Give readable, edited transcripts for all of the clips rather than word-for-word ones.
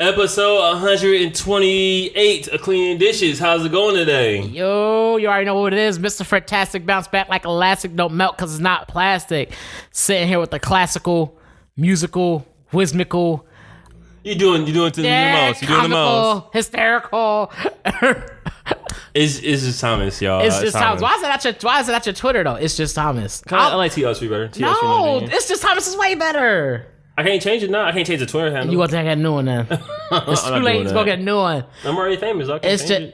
Episode 128 of Cleaning Dishes. How's it going today? Yo, you already know what it is. Mr. Fantastic bounce back like elastic, don't melt because it's not plastic. Sitting here with the classical, musical, whizmical. You doing to the most. You doing the most. Hysterical. It's just Thomas, y'all. It's just Thomas. Why is it at your Twitter though? It's just Thomas. I like TS3 better. No, it's just Thomas is way better. I can't change it now. I can't change the Twitter handle. You want to get a new one then? It's too late. It's gonna get a new one. I'm already famous. I can't change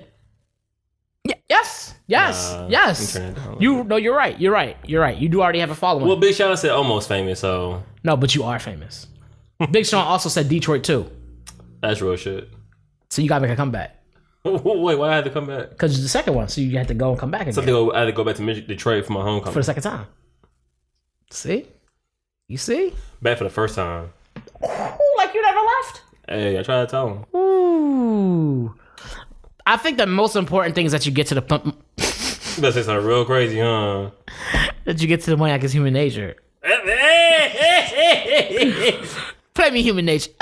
it. Yes. You're right. You're right. You do already have a following. Well, Big Sean said almost famous, so. No, but you are famous. Big Sean also said Detroit too. That's real shit. So you gotta make a comeback. Wait, why I had to come back? Because it's the second one, so you had to go and come back again. So I had to go back to Detroit for my homecoming. For the second time. See? You see? Back for the first time. Ooh, like you never left. Hey, I tried to tell him. Ooh. I think the most important thing is that you get to the pump. You better say something real crazy, huh? That you get to the money like it's human nature. Play me Human Nature.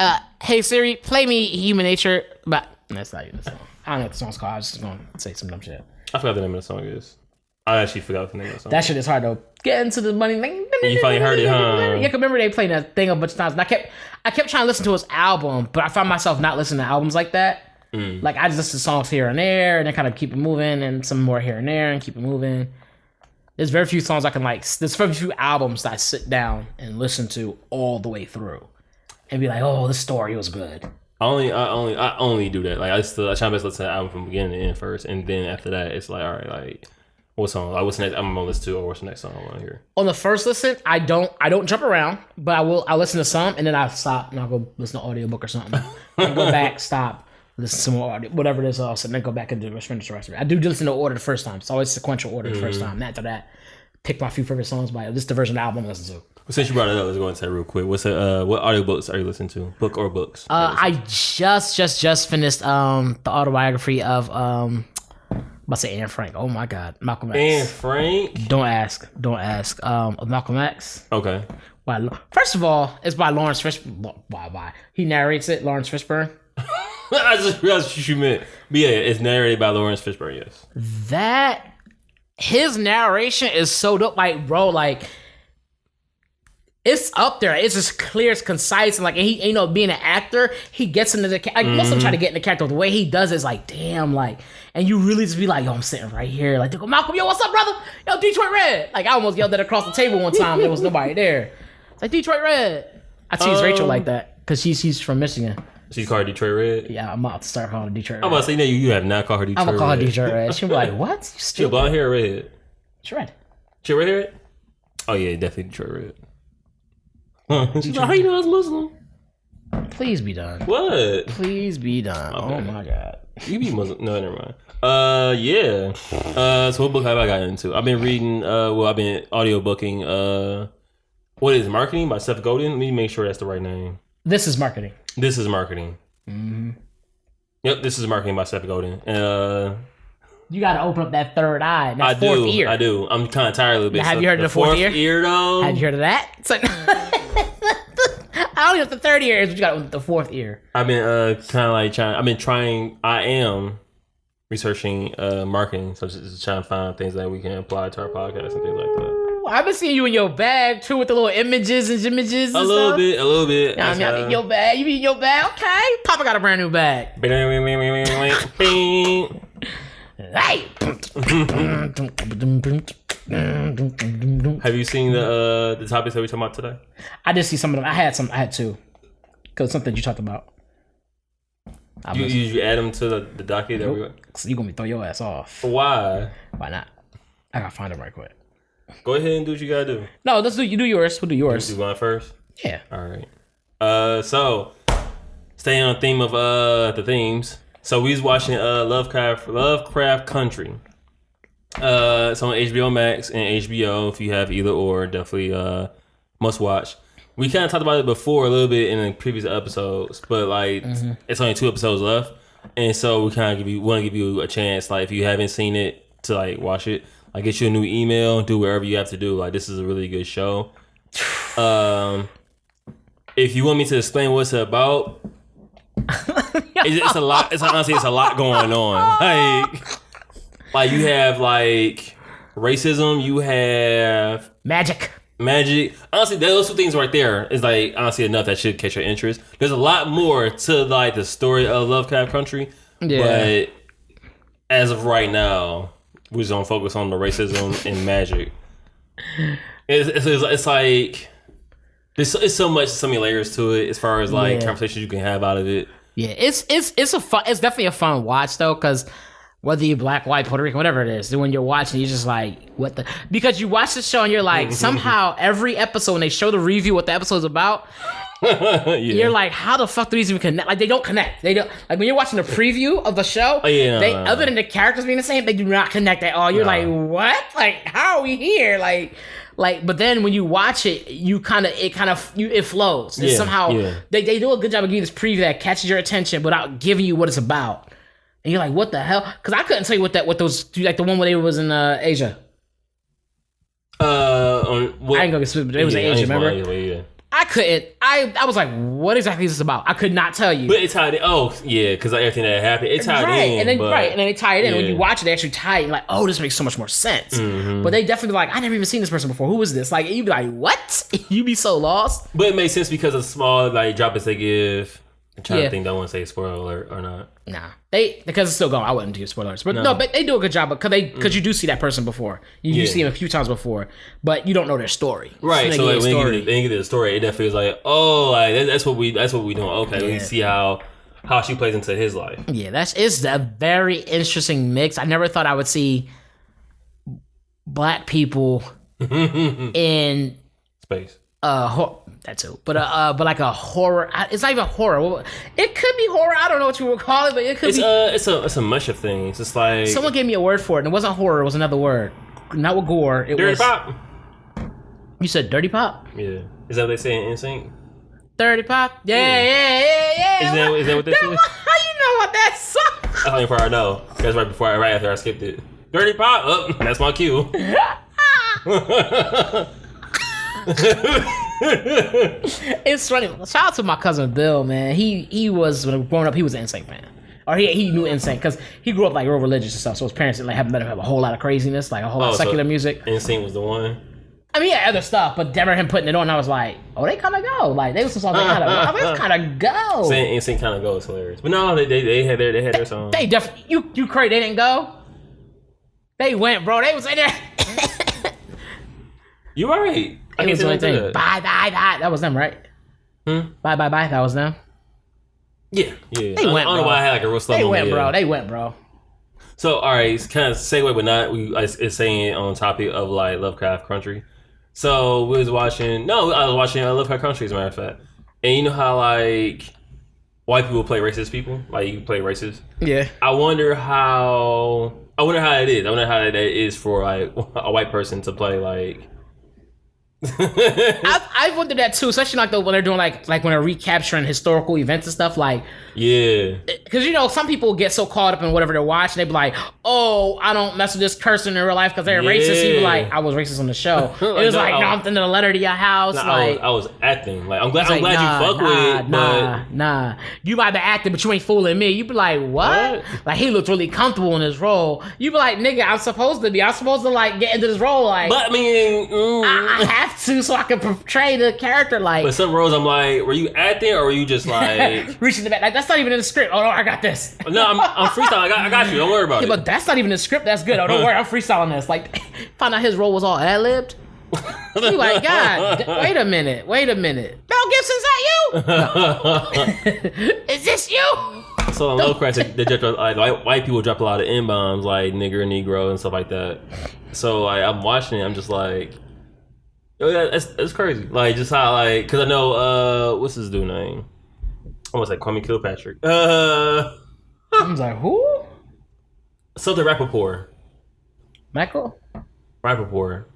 Hey Siri, play me Human Nature. But that's not even the song. I don't know what the song's called. I was just going to say some dumb shit. I forgot the name of the song is. I actually forgot what the name of the song. That shit is hard though. Get into the money. You finally heard it, huh? Yeah, I can remember they playing that thing a bunch of times. And I kept trying to listen to his album, but I found myself not listening to albums like that. Like I just listen to songs here and there, and then kind of keep it moving, and some more here and there, and keep it moving. There's very few songs I can like. There's very few albums that I sit down and listen to all the way through, and be like, "Oh, this story was good." I only do that. Like I try my best to listen to the album from beginning to end first, and then after that, it's like, all right, like what song? Like what's the next album I'm gonna listen to, or what's the next song I want to hear? On the first listen, I don't jump around, but I'll listen to some, and then I'll stop and I'll go listen to audiobook or something, and go back, stop, listen to some more audio, whatever it is, and then go back and finish the rest of it. I do listen to order the first time. It's always sequential order the first time. And after that, pick my few favorite songs by this is the version of the album I listen to. Well, since you brought it up, let's go into that real quick. What audiobooks are you listening to? Book or books? I just finished the autobiography of I'm about to say Anne Frank. Oh my God, Malcolm X. Anne Frank? Don't ask. Of Malcolm X. Okay. First of all, it's by Lawrence Fishburne. Why? He narrates it. Lawrence Fishburne. I just realized what you meant. But yeah, it's narrated by Lawrence Fishburne. Yes. His narration is so dope. Like, bro, like. It's up there. It's just clear, it's concise, and like he, being an actor, he gets into the like most of them try to get in the character. The way he does it is like, damn, like, and you really just be like, yo, I'm sitting right here, like, they go, Malcolm, yo, what's up, brother? Yo, Detroit Red. Like, I almost yelled that across the table one time. There was nobody there. It's like Detroit Red. I tease Rachel like that because she's from Michigan. She's called Detroit Red. Yeah, I'm about to start calling her Detroit Red. I'm about to say, no, you have not called her Detroit Red. I'm gonna call her Detroit Red. She'll be like, what? You stupid. She blonde hair or red? She's red. She red hair? Oh yeah, definitely Detroit Red. She's like, how you know I was Muslim? Please be done. What? Please be done. Okay. Oh my God. You be Muslim? No, never mind. Yeah. So what book have I gotten into? I've been reading. I've been audiobooking. What is Marketing by Seth Godin? Let me make sure that's the right name. This is Marketing. Mm-hmm. Yep, This is Marketing by Seth Godin. You got to open up that third eye. That fourth ear. I do. I'm kind of tired of it. Now, have you heard of the fourth ear? Though? Have you heard of that? It's like I don't know if the third ear is, but you got to open the fourth ear. I've been kind of like trying. I am researching marketing, so just trying to find things that we can apply to our podcast and things like that. I've been seeing you in your bag too with the little images and images. A little bit. Yeah, I mean, in your bag. You be in your bag, okay? Papa got a brand new bag. Hey. Have you seen the topics that we talking about today? I did see some of them. I had two. Because something you talked about. You add them to the docket that we. So you gonna be throw your ass off. Why? Why not? I gotta find them right quick. Go ahead and do what you gotta do. No, you do yours. We'll do yours. You do mine first? Yeah. All right. So staying on the theme of the themes. So we was watching Lovecraft Country. It's on HBO Max and HBO. If you have either or, definitely must watch. We kind of talked about it before a little bit in the previous episodes, but like it's only 2 episodes left, and so we kind of want to give you a chance. Like if you haven't seen it, to like watch it. Like get you a new email, do whatever you have to do. Like this is a really good show. If you want me to explain what it's about. It's a lot. It's honestly, it's a lot going on. Like you have like racism. You have Magic. Honestly, those two things right there is like honestly enough that should catch your interest. There's a lot more to like the story of Lovecraft Country, but as of right now, we're just gonna focus on the racism and magic. It's like there's so many layers to it as far as like conversations you can have out of it. Yeah, it's definitely a fun watch though, because whether you're black, white, Puerto Rican, whatever it is, when you're watching, you're just like, what the? Because you watch the show and you're like, somehow every episode when they show the review what the episode's about, you're like, how the fuck do these even connect? Like they don't connect. They don't. Like when you're watching the preview of the show, other than the characters being the same, they do not connect at all. You're like, what? Like how are we here? Like, but then when you watch it, it flows. And somehow they do a good job of giving this preview that catches your attention without giving you what it's about. And you're like, what the hell? Because I couldn't tell you what those, like the one where they was in Asia. I ain't gonna get stupid, but it was in Asia, remember? I couldn't. I was like, what exactly is this about? I could not tell you. But it tied in. Oh, yeah, because like everything that happened, it tied in. And then they tie it in. When you watch it, they actually tie it in. Like, oh, this makes so much more sense. But they definitely like, I never even seen this person before. Who is this? Like, you'd be like, what? You'd be so lost. But it makes sense because of the small like droppings they give. I'm trying to think. Don't want to say spoiler alert or not. Nah, because it's still going. I wouldn't do spoilers, but no, but they do a good job because you do see that person before. You see him a few times before, but you don't know their story. Right. So like, when you get the story, it definitely is like, oh, like that's what we doing. Okay, we see how she plays into his life. Yeah, it's a very interesting mix. I never thought I would see black people in space. That too, but like a horror. It's not even horror. It could be horror. I don't know what you would call it, but it could be. It's a mush of things. It's like someone gave me a word for it, and it wasn't horror. It was another word, not with gore. It dirty was pop. You said dirty pop? Yeah, is that what they say in NSYNC? Dirty pop. Yeah. Is that what they say? How you know what that song? That's the only part I know. That's right after I skipped it. Dirty pop. Oh, that's my cue. It's funny. Shout out to my cousin Bill, man. He was, when growing up, he was an NSYNC fan, or he knew NSYNC because he grew up like real religious and stuff. So his parents didn't let him have a whole lot of craziness, like a whole lot of secular music. NSYNC was the one. I mean, yeah, other stuff, but never him putting it on. I was like, oh, they kind of go. Like they was some songs they kind of go. Saying NSYNC kind of go is hilarious, but no, they had their song. They definitely you crazy. They didn't go. They went, bro. They was in there. You right. I can't say that. Bye. That was them, right? Bye. That was them. Yeah. They went, I don't know why I had like a real slow moment. They went, bro. So, all right, it's kind of segue, but not. It's saying on topic of like Lovecraft Country. So I was watching Lovecraft Country, as a matter of fact. And you know how like white people play racist people, like you play racist. Yeah. I wonder how it is. I wonder how that is for like a white person to play like. I wondered that too, especially like when they're doing like when they're recapturing historical events and stuff, like because some people get so caught up in whatever they're watching, they be like, oh, I don't mess with this person in real life because they're racist. You be like, I was racist on the show. It was like, no, I'm sending a letter to your house. I was acting like I'm glad you fuck with it. Nah, you might be acting, but you ain't fooling me. You be like, what? Like he looked really comfortable in his role. You be like, nigga, I'm supposed to like get into this role, like. But I mean, I have to so I can portray the character like. But some roles I'm like, were you acting or were you just like reaching the back? Like that's not even in the script. Oh no, I got this. No, I'm freestyling. I got you. Don't worry about it. But that's not even in the script. That's good. Oh, don't worry. I'm freestyling this. Like, found out his role was all ad-libbed. You like, God, wait a minute. Mel Gibson's that you? Is this you? So on Lovecraft, they dropped like white people drop a lot of N-bombs like nigger, negro, and stuff like that. So like I'm watching it, I'm just like. Oh yeah, that's crazy. Like just how like, cause I know what's his dude name? I almost like Kwame Kilpatrick. I was like, who? Something Rappaport. Michael? Rappaport.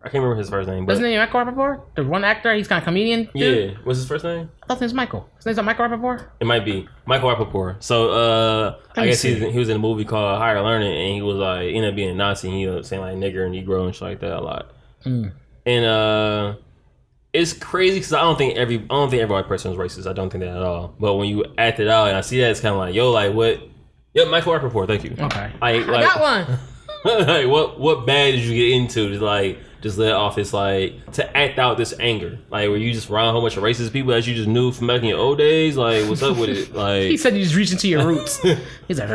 I can't remember his first name. But... Isn't he Michael Rappaport? The one actor, he's kind of comedian. Dude? Yeah. What's his first name? I thought his name's Michael. His name's not Michael Rappaport? It might be Michael Rappaport. So I guess he was in a movie called Higher Learning, and he was like ended up being a Nazi. And he was saying like nigger and negro and shit like that a lot. And it's crazy because I don't think every white person is racist. I don't think that at all. But when you act it out and I see that, it's kind of like, yo, like what? Yep, Michael Rappaport. Thank you. Okay, I got one. Like what bad did you get into to like just let off this like to act out this anger? Like were you just around a whole bunch of racist people that you just knew from back in your old days? Like what's up with it? Like he said you just reaching to your roots. He's like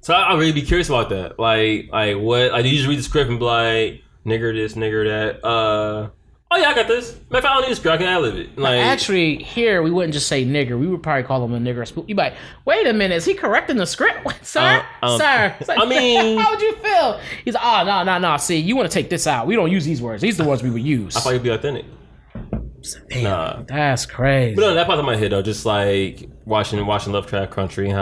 so I really be curious about that. Like what? Like do you just read the script and be like nigger this, nigger that? Oh yeah, I got this. Matter of fact, I don't need a script. I can ad-lib it. Like actually, here we wouldn't just say nigger. We would probably call him a nigger. You be like, wait a minute, is he correcting the script, sir? Sir, like, I mean, how would you feel? He's like, oh no. See, you want to take this out. We don't use these words. These are the words we would use. I thought you'd be authentic. Damn, nah, that's crazy. But no, that popped in my head though. Just like watching Lovecraft Country and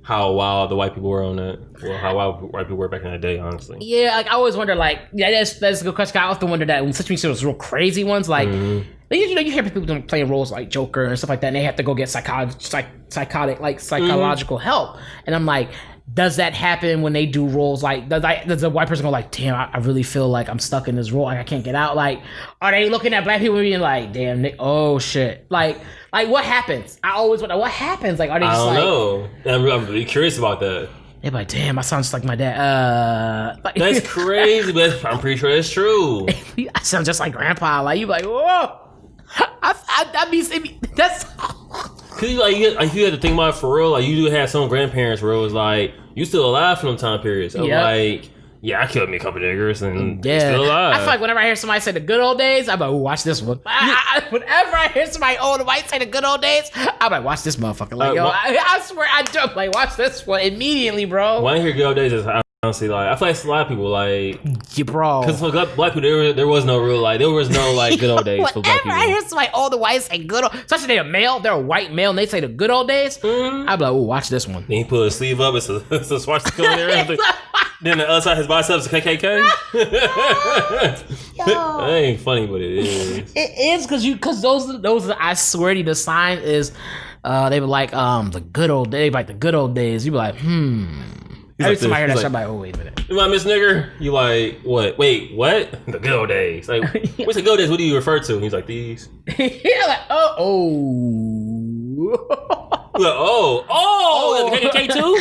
how wild the white people were on that. Well, how wild white people were back in that day, honestly. Yeah, like I always wonder, like, yeah, that's a good question. I often wonder that when such those real crazy ones, like, you hear people playing roles like Joker and stuff like that, and they have to go get psychological help. And I'm like, does that happen when they do roles like, does the white person go like, damn, I really feel like I'm stuck in this role, like I can't get out? Like, are they looking at black people being like, damn, oh shit, like what happens? I always wonder what happens. Like, are they just I don't know. I'm really curious about that. They're like, damn, I sound just like my dad. That's crazy, but I'm pretty sure that's true. I sound just like grandpa. Like, you like, whoa. That's... Cause you had to think about it for real. Like, you do have some grandparents where it was like, you still alive from them time periods. I'm like, yeah, I killed me a couple niggers and they're still alive. I feel like whenever I hear somebody say the good old days, I'm like, ooh, watch this one. Whenever I hear somebody old and white say the good old days, I'm like, watch this motherfucker. Like, I swear I do. I'm like, watch this one immediately, bro. When I hear good old days, I honestly like, I feel like a lot of people like, yeah, bro. Because for black people, there was no real like, there was no like good old days for black people. Whenever I hear somebody old and white say good old, especially they're a male, they're a white male, and they say the good old days, I'm like, ooh, watch this one. Then he put his sleeve up, it's a swastika on there. Then the other side of his biceps, KKK. That ain't funny, but it is. It is because those I swear to you, the sign is they were like the good old days, like the good old days. You be like, Every time I hear that shit, I'm like, oh wait a minute. You like Miss Nigger? You like what? Wait, what? The good old days. Like, what's the good old days? What do you refer to? He's like these. Yeah, like oh. Like, oh, the KKK too.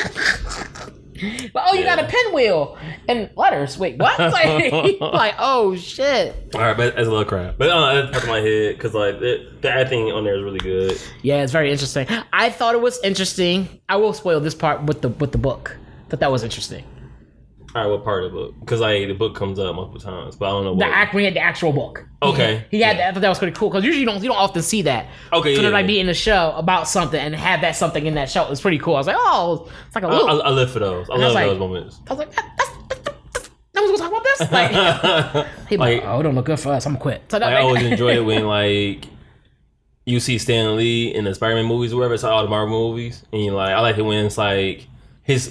But you got a pinwheel and letters. Wait, what? Like, oh shit. All right, but as a little crap. But that's part of my head because like the acting on there is really good. Yeah, it's very interesting. I thought it was interesting. I will spoil this part with the book. Thought that was interesting. All right, what part of the book? Because like the book comes up multiple times, but I don't know what. We had the actual book. Okay. He had that. I thought that was pretty cool because usually you don't often see that. Okay. So like be in a show about something and have that something in that show. It's pretty cool. I was like, oh, it's like a little. I live for those. I love those moments. I was like, that was gonna talk about this. Like, he like, oh, it don't look good for us. I'm gonna quit. So I always enjoy it when like you see Stan Lee in the Spider-Man movies or whatever. It's like all the Marvel movies, and you like I like it when it's like.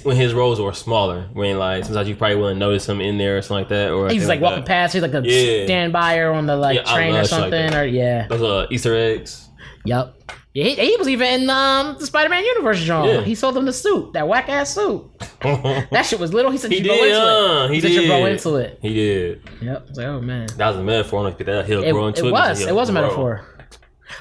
When his roles were smaller, when like sometimes you probably wouldn't notice him in there or something like that, or he's like walking past, he's like a standby or on the train or something, like those Easter eggs. Yep. Yeah, he was even in the Spider-Man universe genre. Yeah. He sold him the suit, that whack ass suit. That shit was little. He said you grow into it. He said you grow into it. He did. Yep. I was like, oh man, that was a metaphor. I don't know if that he'll grow into it. It was a metaphor.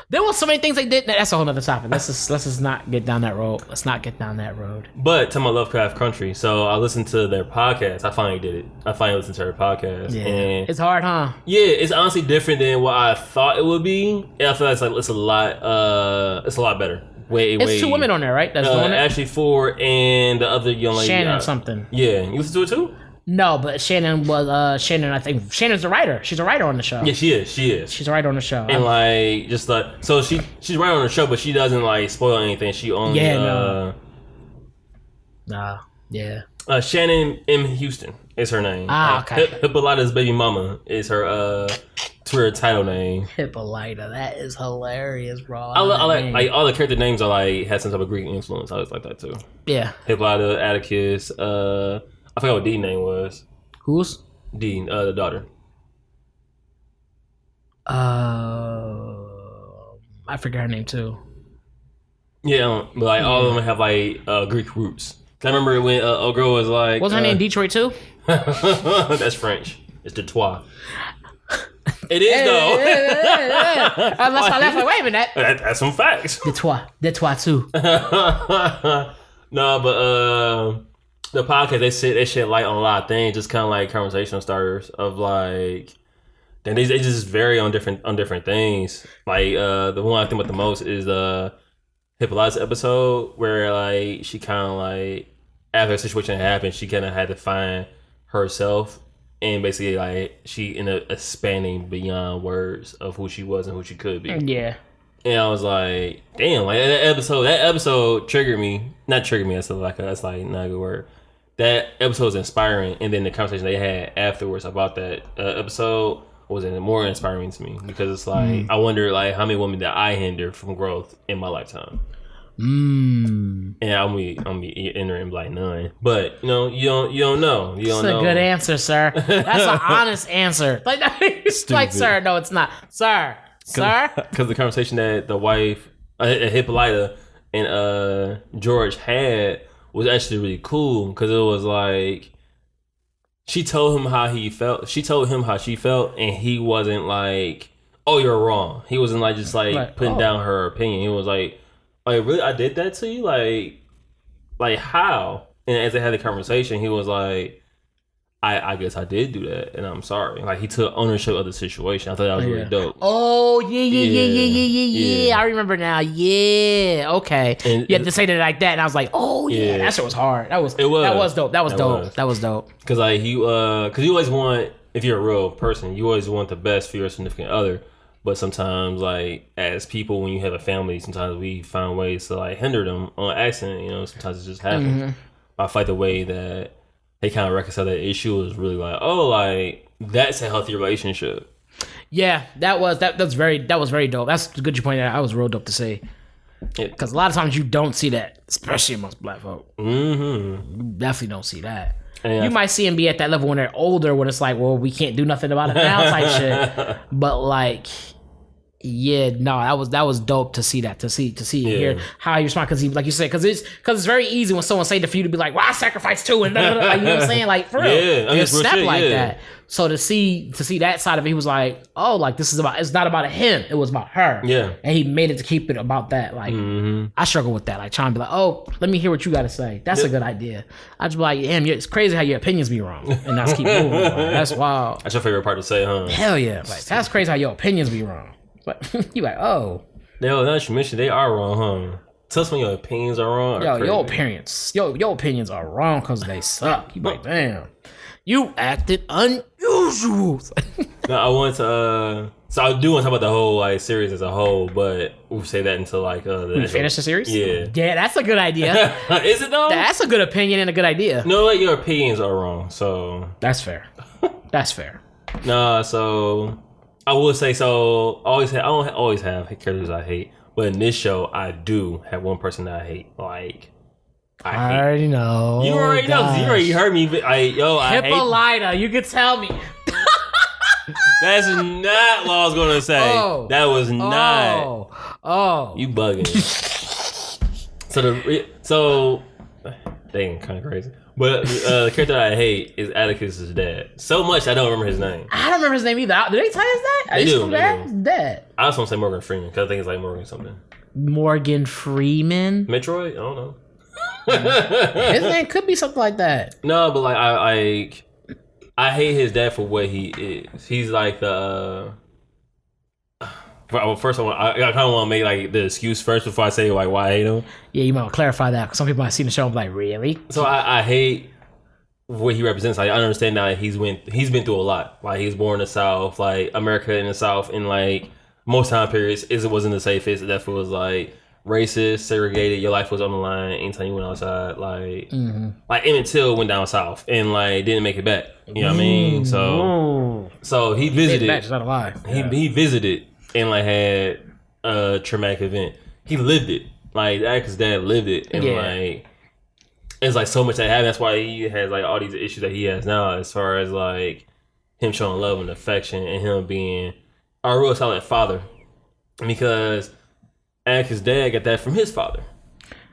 There was so many things they did. That's a whole other topic. Let's just not get down that road. Let's not get down that road. But to my Lovecraft Country, so I listened to their podcast. I finally did it. I finally listened to their podcast. Yeah, and it's hard, huh? Yeah, it's honestly different than what I thought it would be. And I feel like it's a lot better. It's 2 women on there, right? That's doing it. Actually 4, and the other young lady. Shannon something. Yeah, you listen to it too? No, but Shannon was I think Shannon's a writer. She's a writer on the show. Yeah, she is. She's a writer on the show. And like just so she's writing on the show, but she doesn't like spoil anything. She only Shannon M. Houston is her name. Okay. Hippolyta's baby mama is her Twitter title name. Hippolyta, that is hilarious, bro. I like all the character names are like had some type of Greek influence. I just like that too. Yeah. Hippolyta, Atticus, I forgot what Dee's name was. Who's? Dee, the daughter. I forget her name too. Yeah, but like all of them have like Greek roots. I remember when a girl was like, wasn't her name Detroit too? That's French. It's Detroit. It is though. Unless I left, like, wait a minute. That's some facts. De toi too. No, but the podcast they shed light on a lot of things, just kind of like conversation starters of like. Then they just vary on different things. Like the one I think about the most is Hippolyta's episode where like she kind of like after a situation happened, she kind of had to find herself and basically like she ended up expanding beyond words of who she was and who she could be. Yeah. And I was like, damn, like that episode triggered me. Not triggered me. That's like not a good word. That episode was inspiring, and then the conversation they had afterwards about that episode was more inspiring to me because it's like I wonder like how many women that I hinder from growth in my lifetime. And I'm be entering like none, but you don't know. That's a good answer, sir. That's an honest answer. Like sir, no, it's not, sir. Because the conversation that the wife Hippolyta and George had was actually really cool because it was like she told him how he felt. She told him how she felt, and he wasn't like, "Oh, you're wrong." He wasn't like just like putting down her opinion. He was like, really? I did that to you? Like how?" And as they had the conversation, he was like, I guess I did do that, and I'm sorry. Like he took ownership of the situation. I thought that was really dope. Oh yeah. I remember now. Yeah, okay. And you had to say that like that, and I was like, oh yeah, that shit was hard. That was dope. That was dope. Because like you always want, if you're a real person, you always want the best for your significant other. But sometimes, like as people, when you have a family, sometimes we find ways to like hinder them on accident. You know, sometimes it just happens. I fight the way that they kind of reconcile that issue was really like, oh, like that's a healthy relationship. Yeah, that was very dope. That's good you pointed out. I was real dope to say. Because a lot of times you don't see that, especially amongst black folk. You definitely don't see that. You might see them be at that level when they're older, when it's like, well, we can't do nothing about it now type shit. But like, yeah, no, that was dope to see that, to see and hear how you respond. Because like you said, because it's very easy when someone say to you to be like, well, I sacrificed too, and blah, blah, blah, like, you know what I'm saying, like for real, it's snap shit, like that. So to see that side of it, he was like, oh, like it's not about him, it was about her. Yeah, and he made it to keep it about that. Like I struggle with that, like trying to be like, oh, let me hear what you got to say. That's a good idea. I just be like, damn, it's crazy how your opinions be wrong, and I just keep moving. Like, that's wild. That's your favorite part to say, huh? Hell yeah, like that's crazy how your opinions be wrong. But you like, oh. Now that you mentioned, they are wrong, huh? Tell us when your opinions are wrong. Your opinions are wrong because they suck. You like, damn, you acted unusual. No, I want to. So I do want to talk about the whole like series as a whole, but we'll say that until like we finish the series. Yeah, that's a good idea. Is it though? That's a good opinion and a good idea. No, like your opinions are wrong. So that's fair. That's fair. Nah, so. I will say so. I don't always have characters I hate, but in this show, I do have one person that I hate. Like, I already know. You already know. You already heard me. Hippolyta, you could tell me. That's not what I was gonna say. That was not. Oh, you bugging. so dang, kind of crazy. But the character that I hate is Atticus' dad. So much I don't remember his name. I don't remember his name either. Did they tell you his name? They do. His dad. I just want to say Morgan Freeman because I think it's like Morgan something. Morgan Freeman? Metroid? I don't know. His name could be something like that. No, but like I hate his dad for what he is. He's like the. Well, first I kind of want to make like the excuse first before I say like why I hate him. Yeah, you might want to clarify that because some people might see the show and be like, really? So I hate what he represents. Like I understand now that he's been through a lot. Like he was born in the South, like America in the South, and like most time periods it wasn't the safest. It definitely was like racist, segregated. Your life was on the line anytime you went outside. Like like Emmett Till went down south and like didn't make it back. You know what I mean? So he visited. He's not alive. He visited. And like had a traumatic event. He lived it. Like Atticus' dad lived it. And like it's like so much that happened. That's why he has like all these issues that he has now as far as like him showing love and affection and him being a real solid father. Because Atticus' dad got that from his father.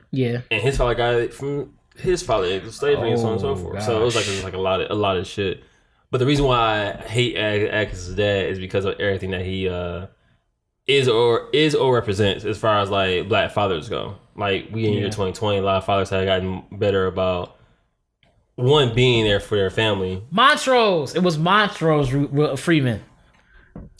Yeah. And his father got it from his father, slavery and so on and so forth. Gosh. So it was like a lot of shit. But the reason why I hate Atticus' dad is because of everything that he is or represents as far as like black fathers go. Like we in year 2020, a lot of fathers have gotten better about one being there for their family. Montrose. It was Montrose Freeman.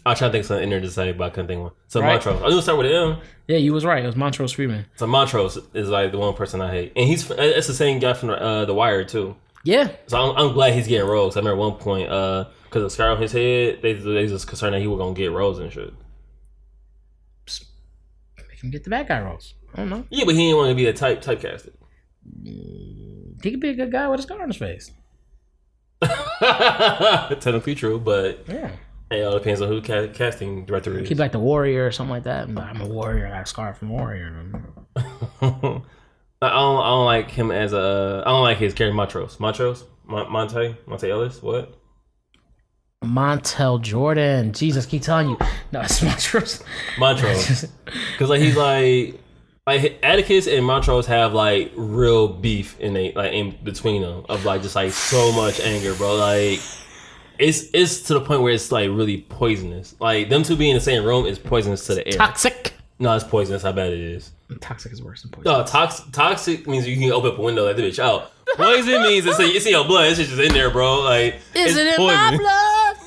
I was trying to think something in there to say, but I couldn't think of one. So right. Montrose. I'm gonna start with M. Yeah, you was right. It was Montrose Freeman. So Montrose is like the one person I hate, and it's the same guy from The Wire too. Yeah. So I'm glad he's getting roles. I remember at one point, because of scar on his head, they just concerned that he was gonna get roles and shit. Make him get the bad guy roles. I don't know. Yeah, but he didn't want to be that typecasted. He could be a good guy with a scar on his face. Technically true, but yeah. It all depends on who casting director is. Keep like the Warrior or something like that. I'm a warrior. I got a scar from Warrior. I don't like him as a. I don't like his character Montrose. Monte Ellis. What? Montel Jordan. Jesus, keep telling you. No, it's Montrose. Because like he's like Atticus and Montrose have like real beef in between them of like just like so much anger, bro. Like it's to the point where it's like really poisonous. Like them two being in the same room is poisonous to the air. Toxic. No, it's poisonous. How bad it is. Toxic is worse than poison. No, toxic means you can open up a window, let the bitch out. Poison means it's in your blood. It's just in there, bro. Like is it in my blood?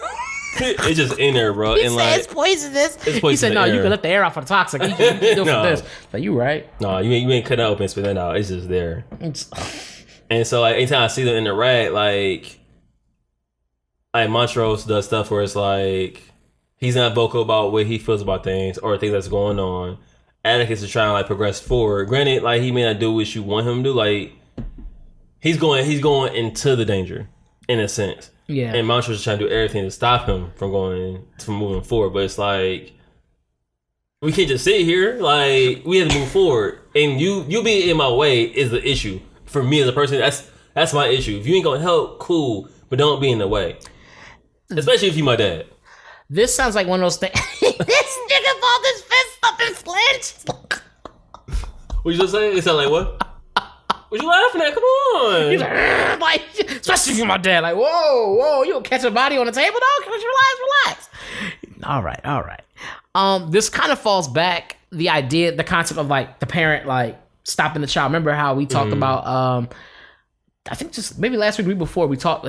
It's just in there, bro. He said it's poisonous. He said, "No, you can let the air off of the toxic. You can do no. for this." Like you right? No, you ain't cut it open and spit that out. It's just there. And so, like, anytime I see them interact, like Montrose does stuff where it's like he's not vocal about what he feels about things or things that's going on. Atticus is trying to like progress forward. Granted, like he may not do what you want him to do. Like he's going into the danger in a sense. Yeah. And Montrose is trying to do everything to stop him from moving forward. But it's like we can't just sit here. Like we have to move forward. And you being in my way is the issue for me as a person. That's my issue. If you ain't gonna help, cool, but don't be in the way. Especially if you my dad. This sounds like one of those things. This nigga balled his fist up and flinched. What you just say? It sound like what? What you laughing at? Come on. He's like, especially for my dad. Like, whoa, you gonna catch a body on the table, dog? Relax. All right. This kind of falls back the concept of like the parent like stopping the child. Remember how we talked about? I think just maybe last week, we talked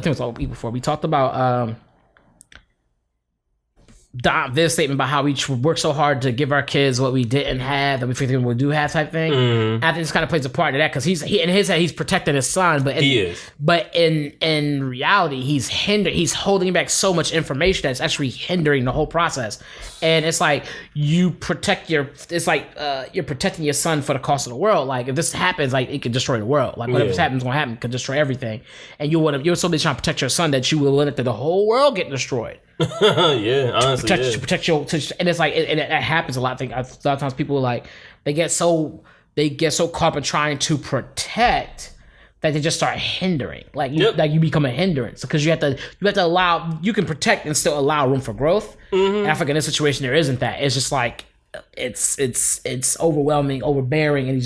about this statement about how we work so hard to give our kids what we didn't have that we think we do have type thing. I think this kind of plays a part of that because he in his head he's protecting his son, but in reality he's holding back so much information that's actually hindering the whole process. And it's like you're protecting your son for the cost of the world. Like if this happens, like it could destroy the world. Like whatever happens gonna happen, could destroy everything. And you're so busy trying to protect your son that you will let the whole world get destroyed. Yeah, honestly, protect your, and it's like, and it happens a lot. I think a lot of times people like they get so caught up in trying to protect that they just start hindering. Like you become a hindrance because you have to allow, you can protect and still allow room for growth. And I think in this situation there isn't that. It's just like it's overwhelming, overbearing, and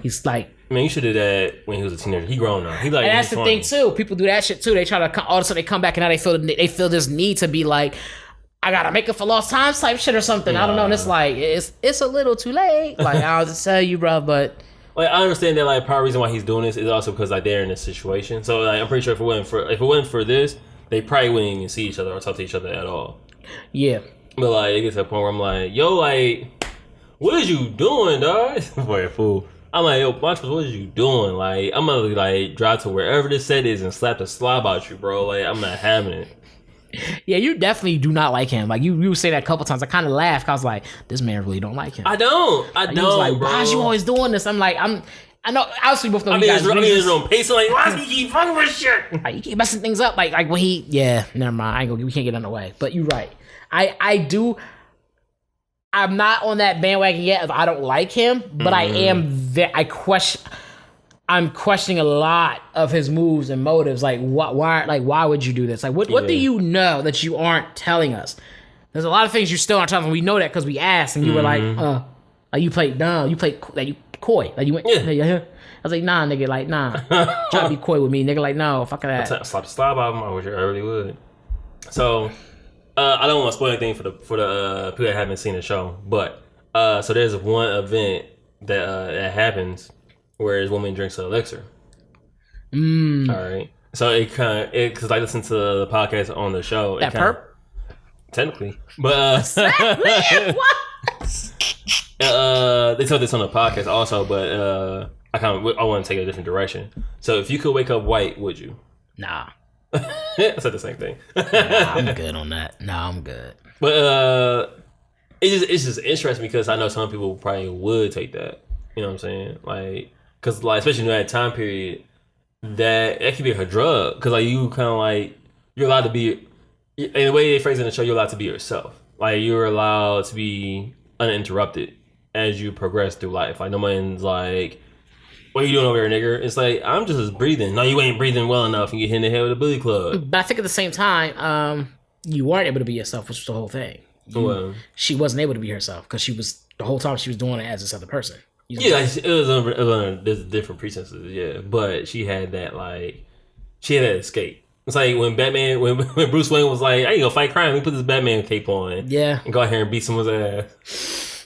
he's like. Man, you should do that when he was a teenager. He grown up. He like. And that's the thing too. People do that shit too. They try to all of a sudden they come back and now they feel this need to be like, I gotta make it for lost time type shit or something. I don't know. And it's like it's a little too late. Like I'll just tell you, bro. But like I understand that like part of the reason why he's doing this is also because like they're in this situation. So like I'm pretty sure if it wasn't for this, they probably wouldn't even see each other or talk to each other at all. Yeah. But like it gets to a point where I'm like, yo, like, what is you doing, dog? Boy, a fool. I'm like, yo, Montrose, what is you doing? Like, I'm gonna like drive to wherever this set is and slap the slob out you, bro. Like, I'm not having it. Yeah, you definitely do not like him. Like you say that a couple times. I kind of laughed. I was like, this man really don't like him. I don't. He was like, bro. why is you always doing this? I'm like, I know. Obviously, both know. I'm in his room pacing like, why does he keep fucking with shit? Like, he keep messing things up. Like when never mind. We can't get on the way. But you're right. I do. I'm not on that bandwagon yet. I don't like him, but I am. I'm questioning a lot of his moves and motives. Like, why would you do this? Like, what do you know that you aren't telling us? There's a lot of things you still aren't telling us. We know that because we asked, and you were like, you played dumb. You played like you coy. Like you went, yeah. I was like, nah, nigga, like nah. Try to be coy with me, nigga. Like no, fuck that. Slap the slob out of him. I wish I really would. So, I don't want to spoil anything for the people that haven't seen the show, but so there's one event that happens where this woman drinks an elixir. All right. So it kind of because I listened to the podcast on the show. That perp. Technically, but they told this on the podcast also, but I want to take it a different direction. So if you could wake up white, would you? Nah. I said the same thing. Nah, I'm good on that. Nah, I'm good. But it's just interesting because I know some people probably would take that. You know what I'm saying? Like, cause like especially in that time period, that could be like a drug. Cause like you kind of like you're allowed to be. In the way they phrase it in the show, you're allowed to be yourself. Like you're allowed to be uninterrupted as you progress through life. Like no one's like, "What are you doing over here, nigga?" It's like I'm just breathing. No, you ain't breathing well enough, and you get hit in the head with a billy club. But I think at the same time, you weren't able to be yourself, which was the whole thing. She wasn't able to be herself because the whole time she was doing it as this other person. Yeah, it was under different pretenses. Yeah, but she had that escape. It's like when when Bruce Wayne was like, "I ain't gonna fight crime. Let me put this Batman cape on, and go out here and beat someone's ass."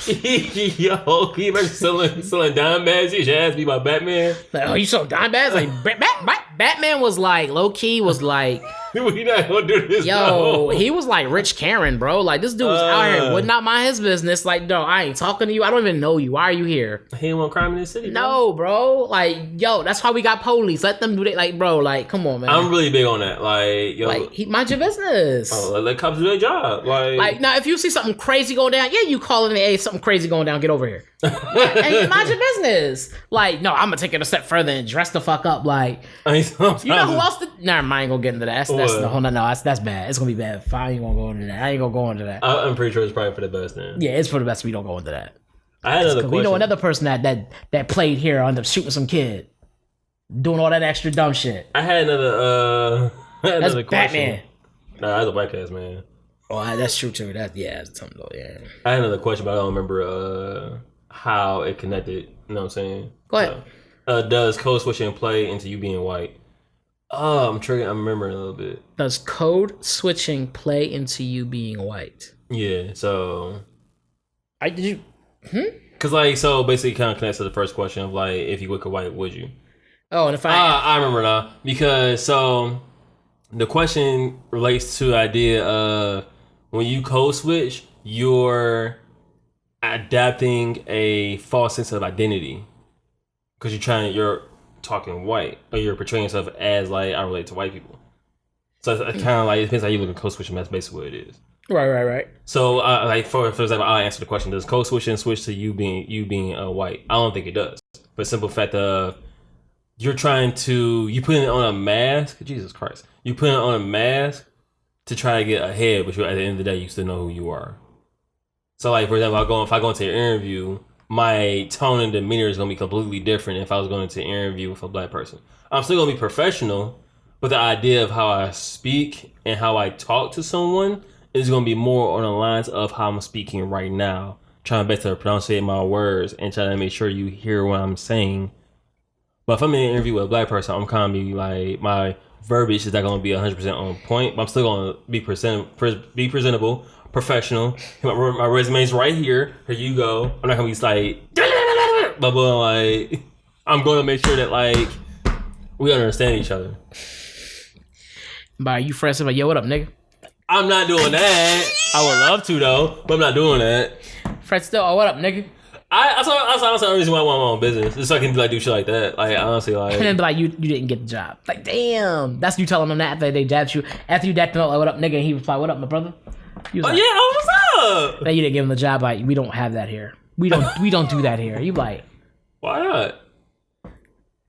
Yo, can you imagine selling dime bags? You should ask me about Batman. Like, oh, you selling dime bags? Like Batman was like low key was like. We not gonna do this. Yo, he was like Rich Karen, bro. Like this dude was out here would not mind his business. Like, no, I ain't talking to you. I don't even know you. Why are you here? He didn't want crime in the city. No, bro. Like, yo, that's why we got police. Let them do that. Like, bro, like, come on, man. I'm really big on that. Like, yo, like, mind your business. Oh, let cops do their job. Like now, if you see something crazy going down, you call in, hey, something crazy going down. Get over here. And mind your business. Like, no, I'm gonna take it a step further and dress the fuck up. Like, you know who else? Nah, I ain't gonna get into that. That's the whole no. That's bad. It's gonna be bad. I ain't gonna go into that. I ain't gonna go into that. I'm pretty sure it's probably for the best then. Yeah, it's for the best. We don't go into that. I had another question. We know another person that played here ended up shooting some kid, doing all that extra dumb shit. I had another that's question. Batman. Nah, that's a white ass man. Oh, that's true too. That's something though. Yeah. I had another question, but I don't remember how it connected. You know what I'm saying? Go ahead. Does code switching play into you being white? Oh, I'm remembering a little bit. Does code switching play into you being white? Yeah, so... Because, like, so basically kind of connects to the first question of, like, if you wake up white, would you? Oh, and if I remember now. Because, so, the question relates to the idea of when you code switch, you're adapting a false sense of identity. Because you're talking white, or you're portraying yourself as like I relate to white people. So it's kind of like it depends how you look at code switching. That's basically what it is. Right. So like for example, I answer the question: does code switching switch to you being white? I don't think it does. But simple fact of you putting it on a mask. Jesus Christ, you putting it on a mask to try to get ahead, but at the end of the day, you still know who you are. So like for example, if I go into an interview, my tone and demeanor is going to be completely different if I was going to an interview with a black person. I'm still going to be professional, but the idea of how I speak and how I talk to someone is going to be more on the lines of how I'm speaking right now, trying to pronunciate my words and trying to make sure you hear what I'm saying. But if I'm in an interview with a black person, I'm kind of be like, my verbiage is not going to be 100% on point, but I'm still going to be presentable, professional. My resume's right here. Here you go. I'm not gonna be like, but like, I'm going to make sure that like we understand each other. By you friends, like, yo, what up, nigga? I'm not doing that. I would love to though, but I'm not doing that. Fred still, what up, nigga? That's the reason why I want my own business. Just so I can do shit like that. Like honestly, like, and then be like, you didn't get the job. Like, damn, that's you telling them that after they jabbed you. After you dapped them up, like, what up, nigga? And he was like, what up, my brother? Like, what's up? Then you didn't give him the job. Like, we don't have that here. We don't do that here. You like, why not?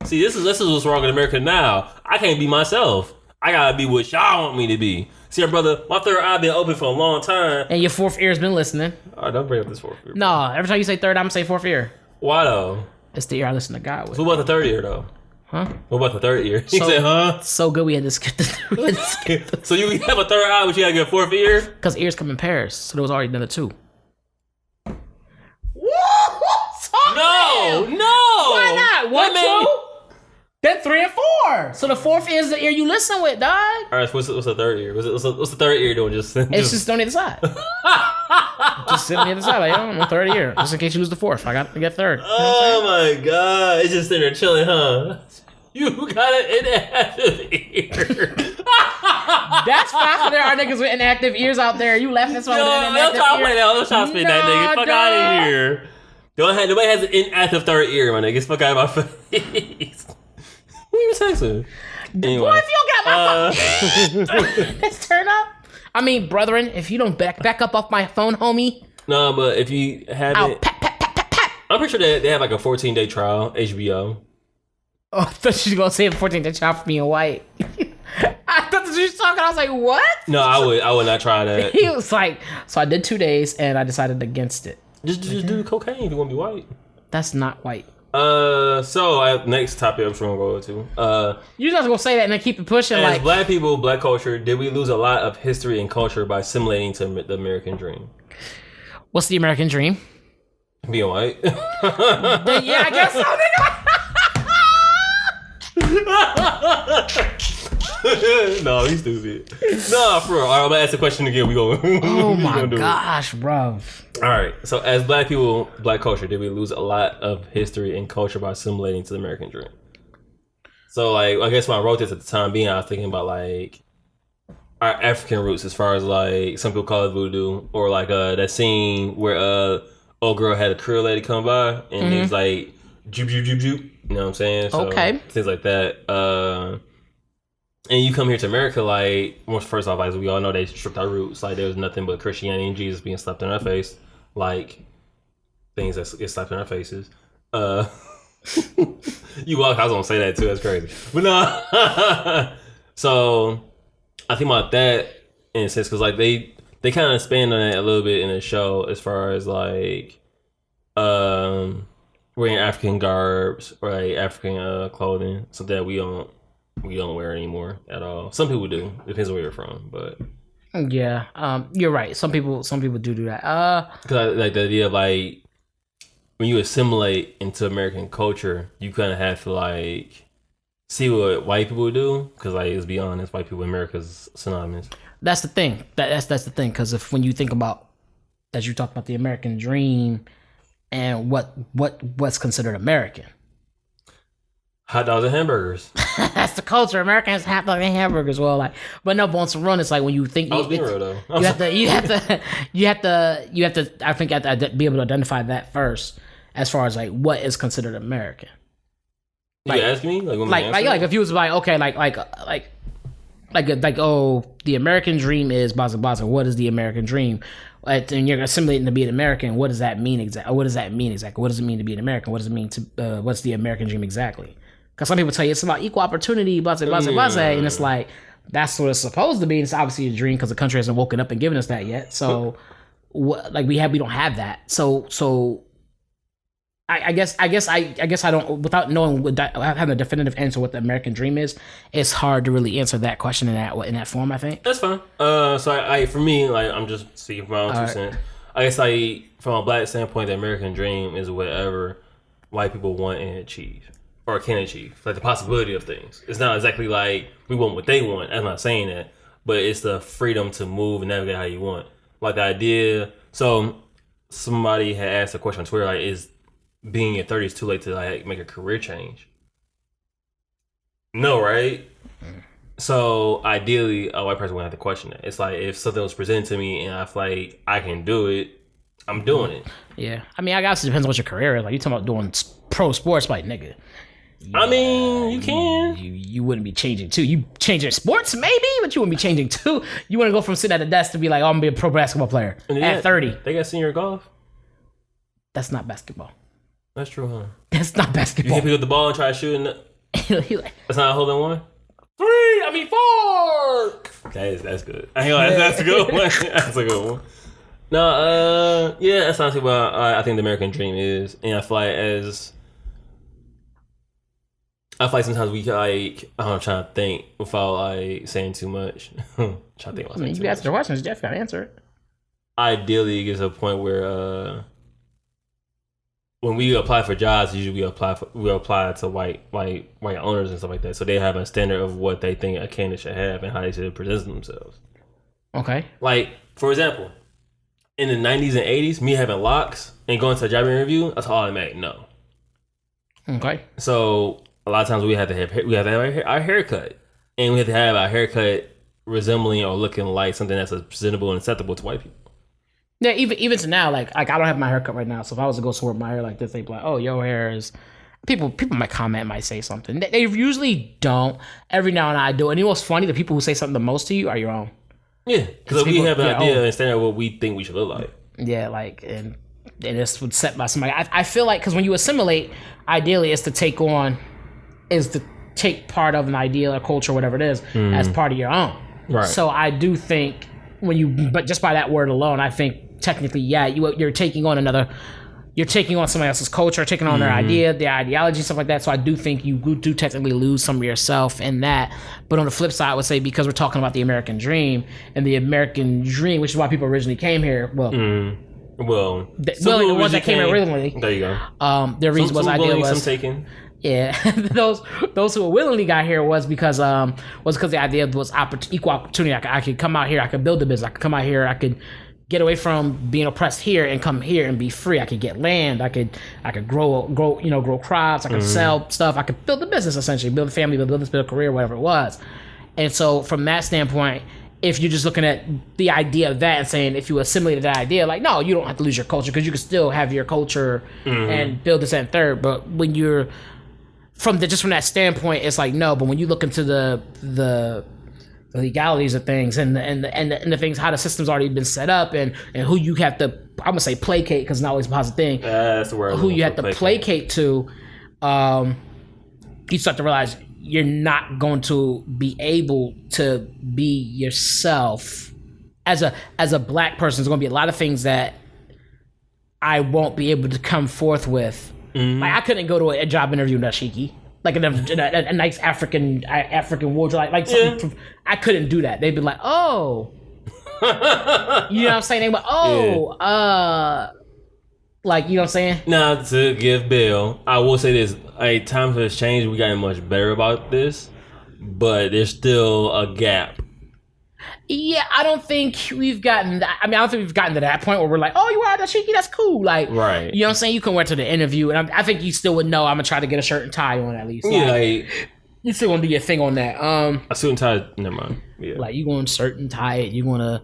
See, this is what's wrong in America now. I can't be myself. I gotta be what y'all want me to be. See, brother, my third eye been open for a long time, and your fourth ear's been listening. Oh, don't bring up this fourth ear. No, every time you say third, I'm gonna say fourth ear. Why though? It's the ear I listen to God with. So what about the third ear though? Huh? What about the third ear? He said, huh? So good we had to skip the So you have a third eye, but you gotta get a fourth ear? Because ears come in pairs, so there was already another two. No! Why not? What, two? Then 3 and 4. So the fourth ear is the ear you listen with, dog. All right, so what's the third ear? What's the third ear doing? It's just on the other side. Just sit on the other side. Like, I'm on third ear. Just in case you lose the fourth. I got third. You know oh my god. It's just sitting there chilling, huh? You got an inactive ear. That's fine for there are niggas with inactive ears out there. You left this one with an inactive ear. Don't try to spit that nigga. Fuck out of here. Nobody has an inactive third ear, my nigga. Fuck out of my face. Who you texting? Anyway, boy, if you don't got my phone, let's turn up. I mean, brethren, if you don't back up off my phone, homie. No, but if you haven't, pat. I'm pretty sure they have like a 14-day trial, HBO. Oh, I thought she was gonna say a 14-day trial for me and White. I thought she was talking. I was like, what? No, I would not try that. He was like, so I did 2 days and I decided against it. Just do cocaine if you want to be white. That's not white. Next topic I'm sure we'll go to. You're just gonna say that and then keep it pushing. As Like black people, black culture, did we lose a lot of history and culture by assimilating to the American dream? What's the American dream? Being white. Yeah, I guess so, nigga. No, he's stupid. No, for real. All right, I'm gonna ask the question again. We go. Oh my gosh, bro. All right. So, as black people, black culture, did we lose a lot of history and culture by assimilating to the American dream? So, like, I guess when I wrote this at the time being, I was thinking about like our African roots, as far as like some people call it voodoo, or like that scene where old girl had a Creole lady come by and he was like, "Joop joop joop joop." You know what I'm saying? So, okay. Things like that. And you come here to America, like, well, first off, as we all know, they stripped our roots. Like, there was nothing but Christianity and Jesus being slapped in our face. Like, things that get slapped in our faces. I was gonna say that too, that's crazy. But no. So, I think about that in a sense, because, like, they kind of expand on that a little bit in the show as far as, like, wearing African garbs or, like, African clothing, so that we don't wear anymore at all. Some people do. Depends on where you're from, but yeah, you're right. Some people do that. Because like the idea of like when you assimilate into American culture, you kind of have to like see what white people do. Because like let's be honest, white people in America is synonymous. That's the thing. That's the thing. Because when you think about as you talk about the American dream and what's considered American. Hot dogs and hamburgers. That's the culture. Americans hot dogs and hamburgers. Well, like, but no, on some run, it's like when you think I was being real though. You have to. I think you have to be able to identify that first, as far as like what is considered American. Like, you ask me, like if you was like okay, like oh, the American dream is blah blah blah. What is the American dream? And you're assimilating to be an American. What does that mean exactly? What does that mean exactly? What does it mean to be an American? What does it mean to? What's the American dream exactly? Because some people tell you it's about equal opportunity, blah, blah, blah, blah, and it's like, that's what it's supposed to be. It's obviously a dream because the country hasn't woken up and given us that yet. So, we don't have that. So I guess I don't, without knowing, having a definitive answer what the American dream is, it's hard to really answer that question in that form, I think. That's fine. So for me, like, I'm just speaking from my own 2 cents. I guess like from a black standpoint, the American dream is whatever white people want and achieve. Or can achieve, like the possibility of things. It's not exactly like we want what they want. I'm not saying that, but it's the freedom to move and navigate how you want. Like the idea. So somebody had asked a question on Twitter, like, is being in your 30s too late to like make a career change? No, right? So ideally, a white person wouldn't have to question that. It's like if something was presented to me and I feel like I can do it, I'm doing it. Yeah, I mean, I guess it depends on what your career is. Like you talking about doing pro sports, like nigga. Yeah, I mean, you can. You wouldn't be changing too. You changing sports maybe, but you wouldn't be changing too. You want to go from sitting at the desk to be like, oh, I'm gonna be a pro basketball player at 30. They got senior golf. That's not basketball. That's true, huh? That's not basketball. You hit pick up the ball and try to shoot. That's not a hole in one. 4. That's good. That's a good one. That's a good one. No, yeah, that's honestly what I think the American dream is, and I feel like sometimes we like I'm trying to think without like saying too much. Trying to think. I mean, you ask the questions, Jeff got to answer it. Ideally, it gets to a point where when we apply for jobs, usually we apply to white owners and stuff like that. So they have a standard of what they think a candidate should have and how they should present themselves. Okay. Like, for example, in the 90s and 80s, me having locks and going to a job interview, that's automatic no. Okay. So a lot of times we have to have our haircut, and we have to have our haircut resembling or looking like something that's presentable and acceptable to white people. Yeah, even to now, like I don't have my haircut right now. So if I was to go somewhere with my hair like this, they'd be like, "Oh, your hair is." People might comment, might say something. They usually don't. Every now and then I do. And you know what's funny? The people who say something the most to you are your own. Yeah, because we have an idea and standard of what we think we should look like. Yeah, like and this would set by somebody. I feel like because when you assimilate, ideally, is to take part of an ideal or culture, whatever it is, as part of your own. Right. So I do think but just by that word alone, I think technically, yeah, you're taking on somebody else's culture, taking on their idea, their ideology, stuff like that. So I do think you do technically lose some of yourself in that. But on the flip side, I would say because we're talking about the American dream, and the American dream, which is why people originally came here. The ones that came here originally. There you go. Their reason was idea was some taken. Yeah, those who willingly got here was because the idea was equal opportunity. I could come out here, I could build a business. I could come out here, I could get away from being oppressed here and come here and be free. I could get land. I could grow crops. I could sell stuff. I could build a business, essentially, build a family, build a career, whatever it was. And so from that standpoint, if you're just looking at the idea of that and saying if you assimilated that idea, like, no, you don't have to lose your culture because you can still have your culture and build this and third. But when you're from that standpoint, it's like, no. But when you look into the legalities of things and the things, how the system's already been set up and who you have to, I'm gonna say placate because it's not always a positive thing. That's the word. Who you have to placate to, you start to realize you're not going to be able to be yourself as a black person. There's gonna be a lot of things that I won't be able to come forth with. Like I couldn't go to a job interview in dashiki, like a nice African wardrobe, like something. I couldn't do that. They'd be like, "Oh," you know what I'm saying? They were, "Oh, like you know what I'm saying?" Now to give Bill, I will say this: times have changed. We gotten much better about this, but there's still a gap. Yeah, I don't think we've gotten that. I mean, I don't think we've gotten to that point where we're like, "Oh, you are dashiki? That's cool." Like, right? You know what I'm saying? You can wear to the interview, and I think you still would know. I'm gonna try to get a shirt and tie on at least. Yeah, like, you still gonna do your thing on that. A suit and tie. Never mind. Yeah, like you gonna shirt and tie it. You gonna,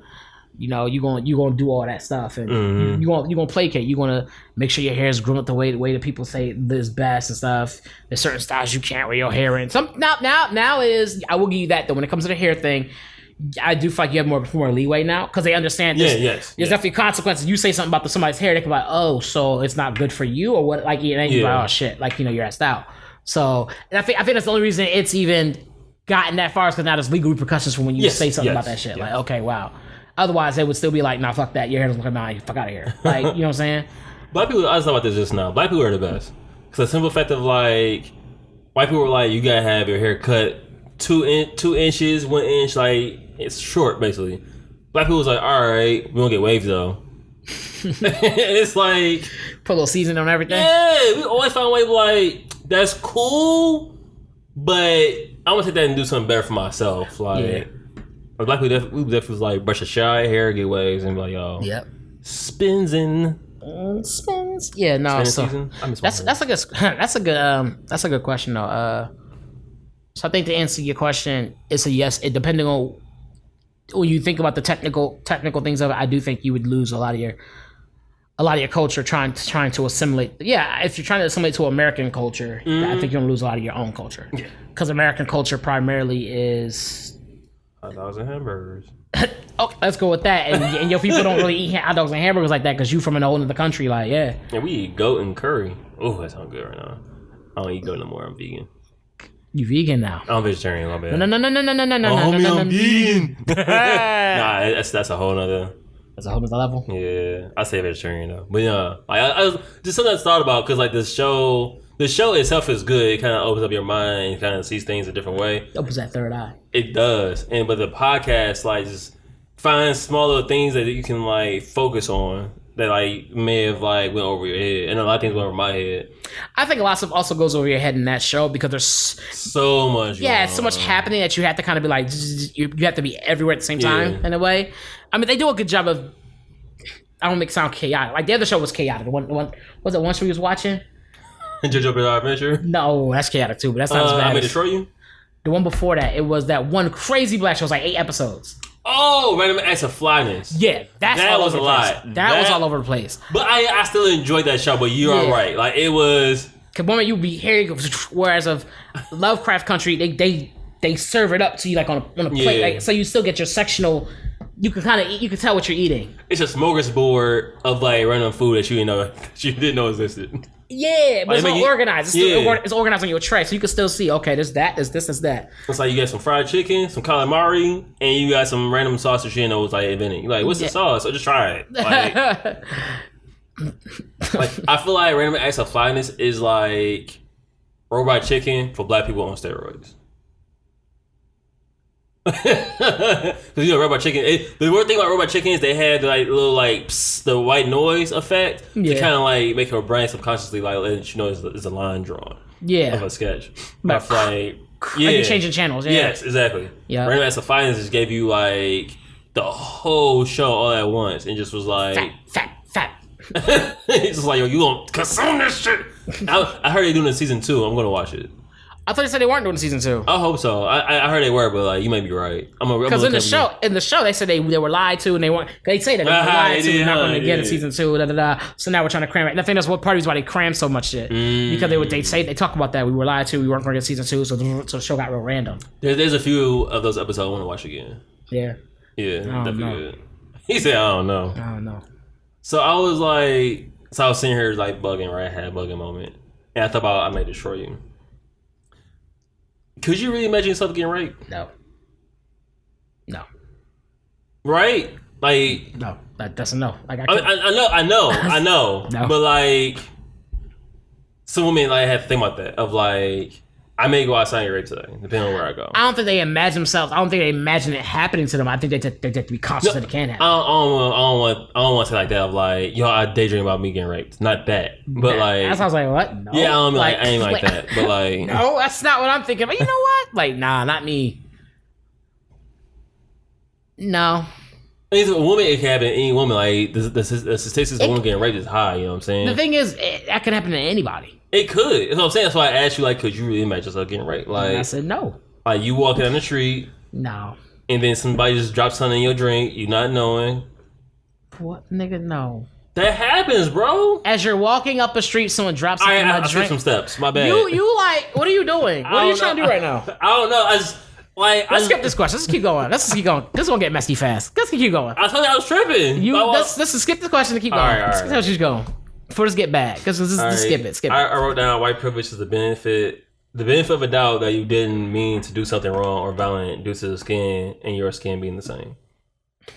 you gonna do all that stuff, and you gonna placate. You gonna make sure your hair is groomed up the way that people say is best and stuff. There's certain styles you can't wear your hair in. Now is I will give you that though. When it comes to the hair thing, I do feel like you have more leeway now because they understand there's definitely consequences. You say something about somebody's hair, they can be like, "Oh, so it's not good for you," or what? Like, and then you're like, "Oh shit!" Like, you're asked out. So, and I think that's the only reason it's even gotten that far is because now there's legal repercussions for when you say something about that shit. Like, okay, wow. Otherwise, they would still be like, "Nah, fuck that. Your hair doesn't look like fuck out of here." Like, you know what I'm saying? Black people. I was talking about this just now. Black people are the best because the simple fact of like, white people were like, "You gotta have your hair cut 2 inches, 1 inch, like." It's short, basically. Black people was like, all right, we don't get waves though. It's like put a little season on everything. Yeah, we always find a way like that's cool, but I want to take that and do something better for myself. Like, black people, we definitely was like brush a shy hair, get waves, and be like, yo, spins in. Spins. Yeah, no. So that's a good question though. So I think to answer your question, it's a yes. It depending on when you think about the technical things of it, I do think you would lose a lot of your culture trying to assimilate. Yeah, if you're trying to assimilate to American culture, I think you're gonna lose a lot of your own culture. Yeah, because American culture primarily is hot dogs and hamburgers. Okay, let's go with that. And your people don't really eat hot dogs and hamburgers like that because you from an old in the country, like yeah. And we eat goat and curry. Oh, that sounds good right now. I don't eat goat no more. I'm vegan. You vegan now? I'm vegetarian. My bad. No. Homie, I'm vegan. Nah, that's a whole nother. That's a whole nother level. Yeah, I say vegetarian though, but yeah, I was just something I thought about because like the show itself is good. It kind of opens up your mind and kind of sees things a different way. Opens that third eye. It does, but the podcast like just finds small little things that you can like focus on that like may have like went over your head, and a lot of things went over my head. I think a lot of stuff also goes over your head in that show because there's so much. So much happening that you have to kind of be like you have to be everywhere at the same time in a way. I mean, they do a good job of. I don't make it sound chaotic. Like the other show was chaotic. The one was it one show we was watching? JoJo Bizarre Adventure. No, that's chaotic too, but that's not as bad. I May Destroy You. The one before that, it was that one crazy black show. It was like 8 episodes. Oh, Random Acts of Flyness. Yeah, that was a lot. That was all over the place. But I still enjoyed that show. But you are right. Like it was. Cause moment you be hearing, whereas of Lovecraft Country, they serve it up to you like on a plate, like, so you still get your sectional. You can kind of eat. You can tell what you're eating. It's a smorgasbord of like random food that you didn't know existed. Yeah, but it's all organized. It's organized on your tray, so you can still see. Okay, there's that. There's this. There's that. It's like you got some fried chicken, some calamari, and you got some random sausage you didn't know was like invented. You're like, what's the sauce? So just try it. Like I feel like Random Acts of Flyness is like robot chicken for black people on steroids. Because robot chicken. The weird thing about robot chicken is they had like little like the white noise effect to kind of like make your brain subconsciously like let you know it's a line drawn. Of a sketch. But like you're changing channels. Yeah. Yes, exactly. Yeah. Random Acts of Flyness just gave you like the whole show all at once and just was like fat. It's just like, yo, you gonna consume this shit. I heard they're doing it in season 2. I'm gonna watch it. I thought they said they weren't doing season 2. I hope so. I heard they were, but like you might be right. Because in the show they said they were lied to and they weren't. They say that they were lied to. We're not going to get in season 2. So now we're trying to cram it. And I think that's what part of why they crammed so much shit because they talk about that we were lied to. We weren't going to get season 2, so the show got real random. There's a few of those episodes I want to watch again. Yeah. Definitely good. He said, I don't know. So I was sitting here like bugging, right? I had a bugging moment, and I thought about I May Destroy You. Could you really imagine yourself getting raped? No. Right? Like no. That's a no. Like I know. No. But like some women like have to think about that. Of like I may go outside and get raped today, depending on where I go. I don't think they imagine themselves. I don't think they imagine it happening to them. I think they have to be conscious that it can happen. I don't want to say like that. Of like, yo, I daydream about me getting raped. Not that, but like that sounds like what? No. Yeah, I don't mean like I ain't like that. But like, no, that's not what I'm thinking. But you know what? Like, nah, not me. No. A woman, it can happen. Any woman, like the statistics of women getting raped is high. You know what I'm saying? The thing is, that can happen to anybody. It could. That's what I'm saying. That's why I asked you, like, could you really imagine yourself getting raped? Like, and I said no. Like, you walking down the street. No. And then somebody just drops something in your drink, you not knowing. What, nigga? No. That happens, bro. As you're walking up a street, someone drops something in my drink. I skipped some steps. My bad. You like, what are you doing? What are you trying to do right now? I don't know. Let's skip this question. Let's keep going. This is gonna get messy fast. Let's keep going. I told you I was tripping. Let's skip this question and keep going. All right. Let's see how she's going. Before this get bad, because skip it. I wrote down white privilege is the benefit of a doubt that you didn't mean to do something wrong or violent due to the skin and your skin being the same.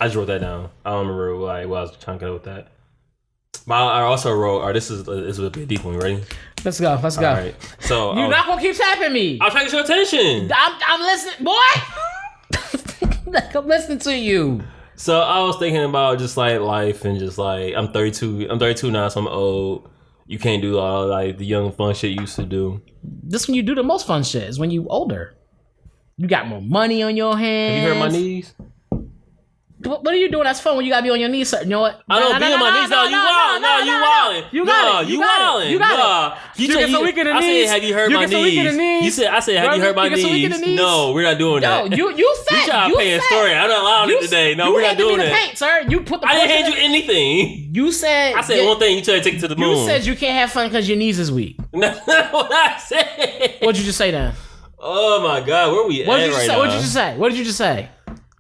I just wrote that down. I don't remember what I was trying to go with that. But I also wrote, this is a bit deep one. Ready? Let's go. All right. So you're not gonna keep tapping me. I'm trying to get your attention. I'm listening, boy. I'm listening to you. So I was thinking about just like life and just like I'm 32 now, so I'm old. You can't do all like the young fun shit you used to do. This when you do the most fun shit is when you older. You got more money on your hands. Have you hurt my knees? What are you doing? That's fun when you gotta be on your knees. You know what? I don't be on my knees. No, you wildin'. You wildin'. You got it. You get so weak in the knees. I said, have you hurt my knees? I said, have you hurt my knees? No, we're not doing that. No, you said. You trying to pay a story. I'm not allowing it today. No, we're not doing that. Paint, sir. You put the. I didn't hand you anything. You said. I said one thing. You tried to take it to the moon. You said you can't have fun because your knees is weak. That's not what I said. What'd you just say then? Oh my God, where we at right now? What did you just say?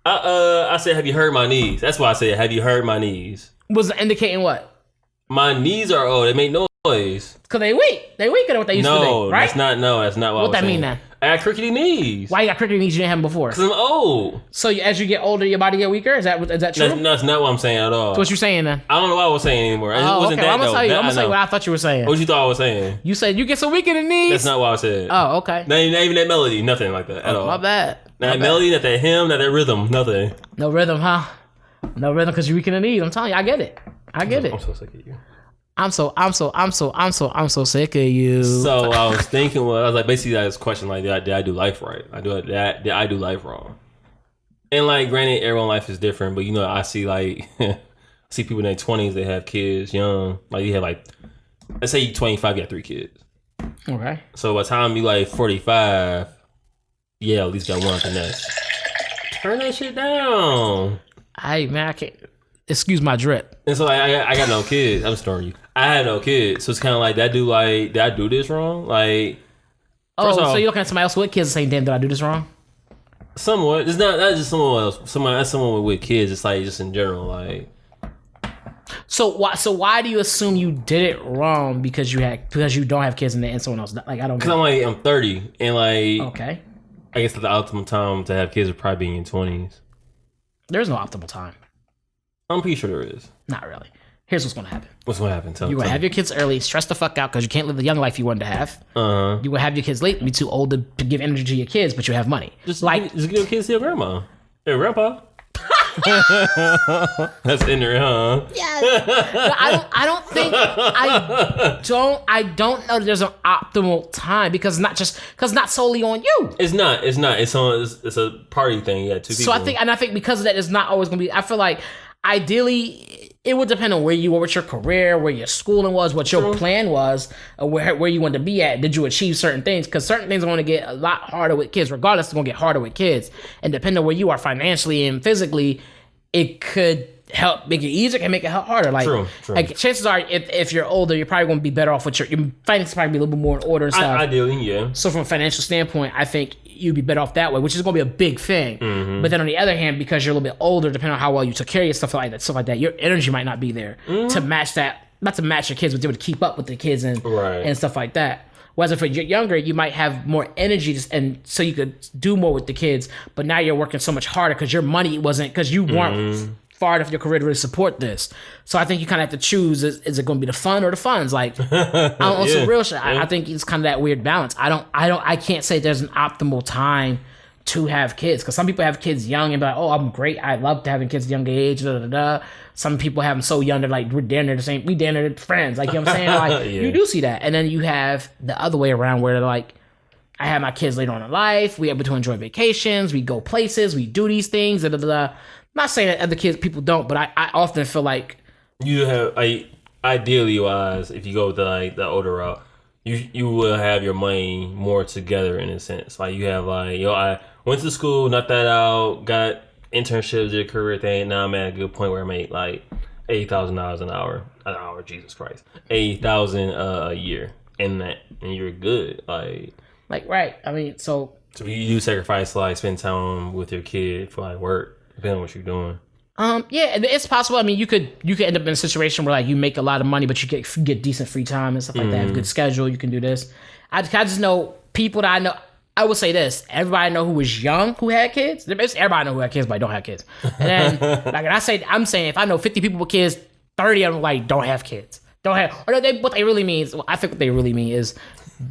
I said, have you hurt my knees? That's why I said, have you hurt my knees? Was indicating what? My knees are old. They make noise. Cause they weak. They weaker than what they used to be, right? That's not what that mean then? I got crickety knees. Why you got crickety knees? You didn't have them before. Cause I'm old. So as you get older, your body get weaker. Is that true? That's not what I'm saying at all. So what you saying then? I don't know what I was saying anymore. It wasn't that. I'm gonna tell you what I thought you were saying. What you thought I was saying? You said you get so weak in the knees. That's not what I said. Oh, okay. Not even that melody. Nothing like that at all. My bad. Not that melody, not that hymn, not that rhythm. Nothing. No rhythm, huh? No rhythm because you're weak in the knees. I'm telling you, I get it. I get it. I'm so sick of you. I'm so sick of you. So I was thinking, I was like, basically, this question, like, did I do life right? Did I do life wrong? And like, granted, everyone's life is different, but I see like, people in their 20s, they have kids young. Like, you have like, let's say you're 25, you got 3 kids. Okay. So by the time you like 45, yeah, at least got one at the nest. Turn that shit down. I can't. Excuse my drip. And so I got no kids. I'm storing you. I had no kids, so it's kind of like, did I do this wrong? Like, so you're looking at somebody else with kids and saying, "Damn, did I do this wrong?" Somewhat. It's not just someone else. Someone with kids. It's like just in general, like. So why do you assume you did it wrong because you don't have kids and someone else? Like, I don't. Because I'm 30 and like. Okay. I guess the optimal time to have kids would probably be in your 20s. There's no optimal time. I'm pretty sure there is. Not really. Here's what's going to happen. What's going to happen? You're going to have your kids early, stress the fuck out because you can't live the young life you wanted to have. Uh-huh. You will have your kids late, be too old to give energy to your kids, but you have money. Just give your kids to your grandma. Hey, grandpa. That's in there, huh? Yeah. I don't know that there's an optimal time because not solely on you. It's not. It's a party thing. Yeah, 2 people. So I think because of that, it's not always going to be. I feel like ideally, it would depend on where you were with your career, where your schooling was, what your plan was, or where you wanted to be at. Did you achieve certain things? Because certain things are going to get a lot harder with kids. Regardless, it's going to get harder with kids. And depending on where you are financially and physically, it could help make it easier, can make it harder. Like, true. Like chances are, if you're older, you're probably going to be better off with your finances. Probably be a little bit more in order and stuff. Ideally, yeah. So from a financial standpoint, I think you'd be better off that way, which is going to be a big thing. Mm-hmm. But then on the other hand, because you're a little bit older, depending on how well you took care of your stuff like that, your energy might not be there to match that. Not to match your kids, but to be able to keep up with the kids and stuff like that. Whereas if you're younger, you might have more energy and so you could do more with the kids. But now you're working so much harder because your money wasn't, because you weren't far enough in your career to really support this. So I think you kind of have to choose: is it going to be the fun or the funds? Like on some real shit, I think it's kind of that weird balance. I can't say there's an optimal time to have kids because some people have kids young and be like, oh, I'm great. I love having kids at a young age. Da, da, da. Some people have them so young they're like, we damn near friends. Like, you know what I'm saying? Like, you do see that. And then you have the other way around where they're like, I have my kids later on in life. We able to enjoy vacations. We go places. We do these things. Da, da, da, da. I'm not saying that other people don't, but I often feel like you have, ideally wise, if you go with the older route, you will have your money more together in a sense. Like, you have I went to school, knocked that out, got internships, did a career thing. Now I'm at a good point where I make like $80,000 an hour. Jesus Christ, $80,000 a year, and you're good. Like right. I mean, so you do sacrifice spend time with your kid for work, depending on what you're doing. Yeah, it's possible. I mean, you could end up in a situation where you make a lot of money, but you get decent free time and stuff like that. Have a good schedule. You can do this. I just know people that I know. I would say this: everybody I know who was young who had kids. Everybody know who had kids, but don't have kids. And then, I'm saying if I know 50 people with kids, 30 of them don't have kids. Don't have, or what they really mean is, I think what they really mean is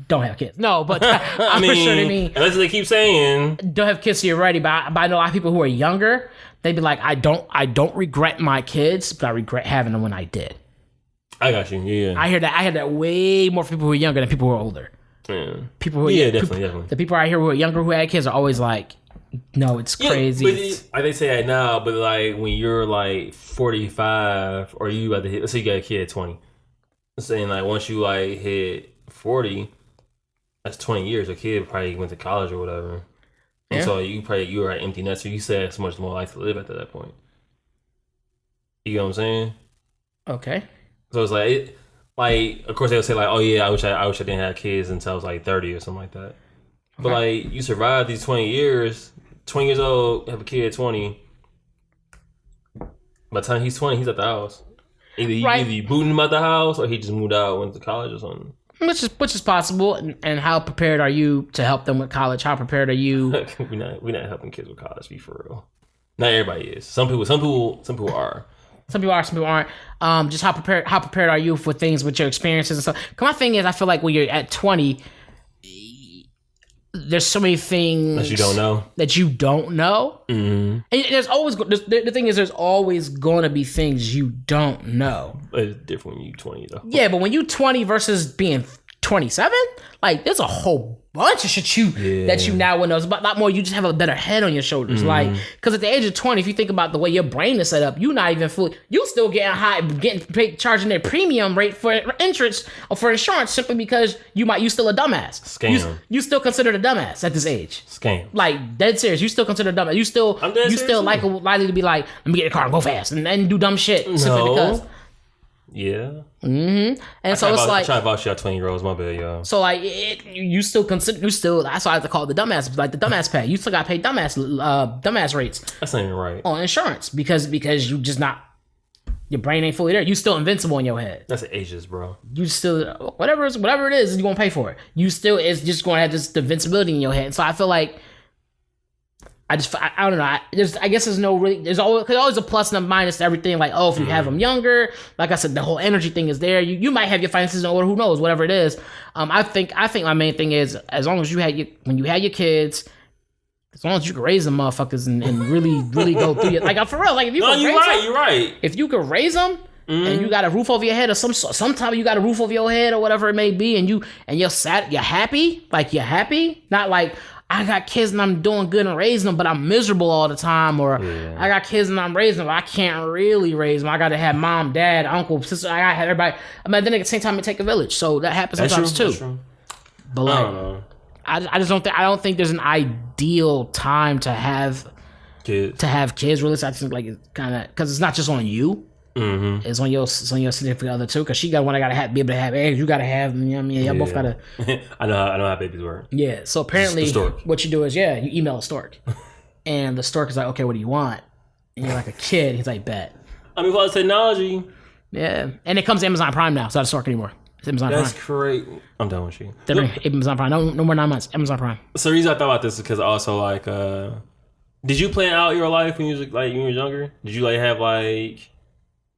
don't have kids. No, but I'm pretty sure they mean unless they keep saying don't have kids so you're ready. But I know a lot of people who are younger. They'd be like, I don't regret my kids, but I regret having them when I did. I got you. Yeah. I hear that way more from people who are younger than people who are older. Yeah. People who definitely. The people I hear who are younger who had kids are always like, no, it's crazy. But they say that now, but when you're 45 or you about to hit, let's say you got a kid at 20. I'm saying once you hit 40, that's 20 years. A kid probably went to college or whatever. And so you were at empty nest, so you still have so much more life to live after that point. You know what I'm saying? Okay. So it's of course they would say oh yeah, I wish I didn't have kids until I was 30 or something like that. But you survived these 20 years. 20 years old, have a kid at 20. By the time he's 20, he's at the house. Either you booted him out the house, or he just moved out, went to college or something. Which is possible. And how prepared are you to help them with college? How prepared are you? we're not helping kids with college. Be for real. Not everybody is. Some people are. Some people are. Some people aren't. Just how prepared are you for things with your experiences and stuff? Cause my thing is, I feel like when you're at 20, there's so many things that you don't know. Mm-hmm. And there's always the thing is there's always going to be things you don't know. But it's different when you're 20 though. Yeah, but when you're 20 versus being 27, like there's a whole bunch of shit that you now will know. It's a lot more. You just have a better head on your shoulders, like because at the age of 20, if you think about the way your brain is set up, you're not even fully. You still charging their premium rate for insurance or for insurance simply because you still a dumbass. Scam. You still considered a dumbass at this age. Scam. Like dead serious. You still consider a dumbass. You still likely to be like, let me get in the car and go fast and do dumb shit simply because. Yeah. Mm-hmm. And so it's like try to vouch out 20-year-olds. My bad, y'all. So like you still. That's why I have to call it the dumbass, like the dumbass pay. You still got to pay dumbass rates. That's not even right. On insurance because you just not. Your brain ain't fully there. You still invincible in your head. That's ages, bro. You still whatever it is, you gonna pay for it. You still is just gonna have this invincibility in your head. So I feel like. I don't know. I guess there's no really. There's always a plus and a minus to everything. Like, if you have them younger, like I said, the whole energy thing is there. You might have your finances in order. Who knows? Whatever it is. I think my main thing is as long as when you had your kids, as long as you can raise them motherfuckers and really go through it. Like for real. Like if you you're right. If you could raise them. And you got a roof over your head, or sometime you got a roof over your head, or whatever it may be, and you're sad, you're happy, not like. I got kids and I'm doing good and raising them, but I'm miserable all the time. Or I got kids and I'm raising them, but I can't really raise them. I got to have mom, dad, uncle, sister. I got to have everybody. I mean, then at the same time, it take a village. So that happens sometimes too. That's true. But like, I don't know. I just don't think. I don't think there's an ideal time to have kids. Really, I think like it's kind of because it's not just on you. Mm-hmm. It's on your significant other too, because she got one. I gotta be able to have eggs. You gotta have. You know what I mean? Y'all both gotta. I know how babies work. Yeah. So apparently, what you do is you email a stork, and the stork is like, okay, what do you want? And you're like a kid. He's like, bet. I mean, for technology. Yeah, and it comes to Amazon Prime now. It's not a stork anymore. It's Amazon Prime. That's great. I'm done with you. Amazon Prime. No more 9 months. Amazon Prime. So the reason I thought about this is because also like, did you plan out your life when you were younger? Did you like have like?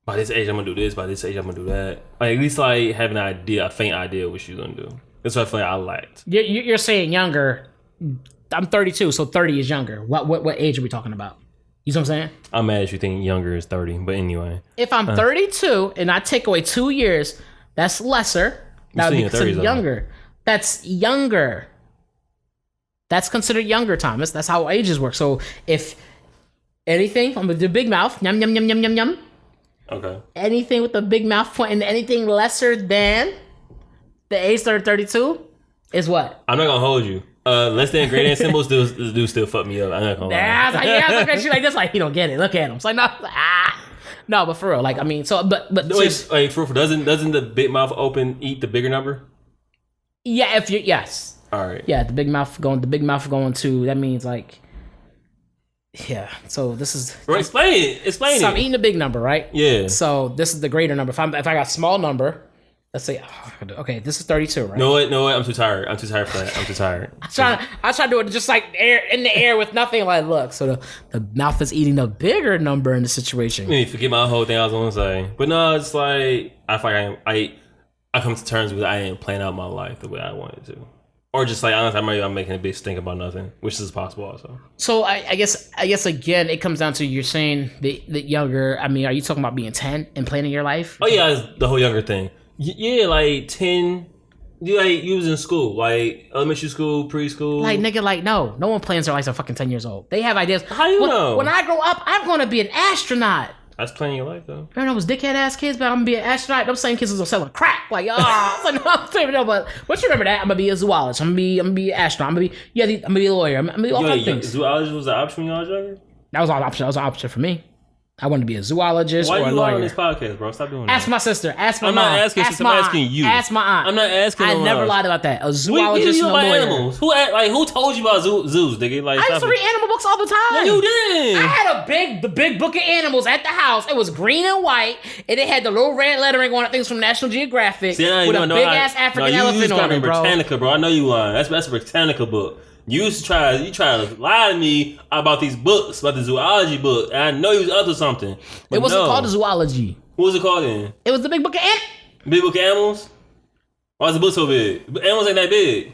By this age, I'm gonna do this. By this age, I'm gonna do that. Like, at least like have an idea, a faint idea of what you're gonna do. That's what I feel like I lacked. You're saying younger. I'm 32, so 30 is younger. What age are we talking about? You know what I'm saying? I'm mad if you think younger is 30, but anyway. If I'm 32 and I take away 2 years, that's lesser. That would be considered younger. That's younger. That's considered younger, Thomas. That's how ages work. So if anything, I'm gonna do big mouth, yum yum yum yum yum yum. Okay. Anything with a big mouth point and anything lesser than the age 32 is what? I'm not gonna hold you. Less than gradient symbols do still fuck me up. I'm not gonna lie. I was like, yeah, look at you like this, like he don't get it. Look at him. It's like no, but for real, like I mean, so but wait, like for doesn't the big mouth open eat the bigger number? Yeah, if you yes. All right. Yeah, the big mouth going to that means like. Yeah, so this is... Explain it. So I'm eating a big number, right? Yeah. So this is the greater number. If I got a small number, let's say, okay, this is 32, right? No, what? I'm too tired. I'm too tired for that. I'm too tired. I try to do it just like air in the air with nothing. Like, look, so the mouth is eating a bigger number in the situation. I mean, forget my whole thing I was going to say. But no, it's like, I feel like I come to terms with I didn't plan out my life the way I wanted to. Or just like honestly, I'm making a big stink about nothing, which is possible also. So I guess again, it comes down to you're saying that younger. I mean, are you talking about being 10 and planning your life? Oh yeah, it's the whole younger thing. Yeah, like 10. You was in school, like elementary school, preschool. Like nigga, like no one plans their life at fucking 10 years old. They have ideas. How you know? When I grow up, I'm gonna be an astronaut. That's planning your life, though. I those dickhead ass kids, but I'm gonna be an astronaut. Those same kids are selling crack. Like, no, but you remember that? I'm gonna be a zoologist. I'm gonna be an astronaut. I'm gonna be a lawyer. I'm gonna be all kinds of things. Zoologist was the option when you was younger? That was an option. That was an option for me. I wanted to be a zoologist or a lawyer. Why are you on this podcast, bro? Stop doing that. Ask my sister. Ask my mom. I'm not asking you. I'm asking you. Ask my aunt. I'm not asking I never lied about that. A zoologist and a lawyer. Animals? Who told you about zoos, nigga? Like, I used to read animal books all the time. No, you didn't. I had the big book of animals at the house. It was green and white, and it had the little red lettering on it. Things from National Geographic with a big ass African elephant on it, bro. Britannica, bro. I know you lying. That's a Britannica book. You try to lie to me about these books, about the zoology book, and I know you was up to something. It wasn't called the zoology. What was it called then? It was the Big Book of Animals. Big Book of Animals? Why is the book so big? Animals ain't that big.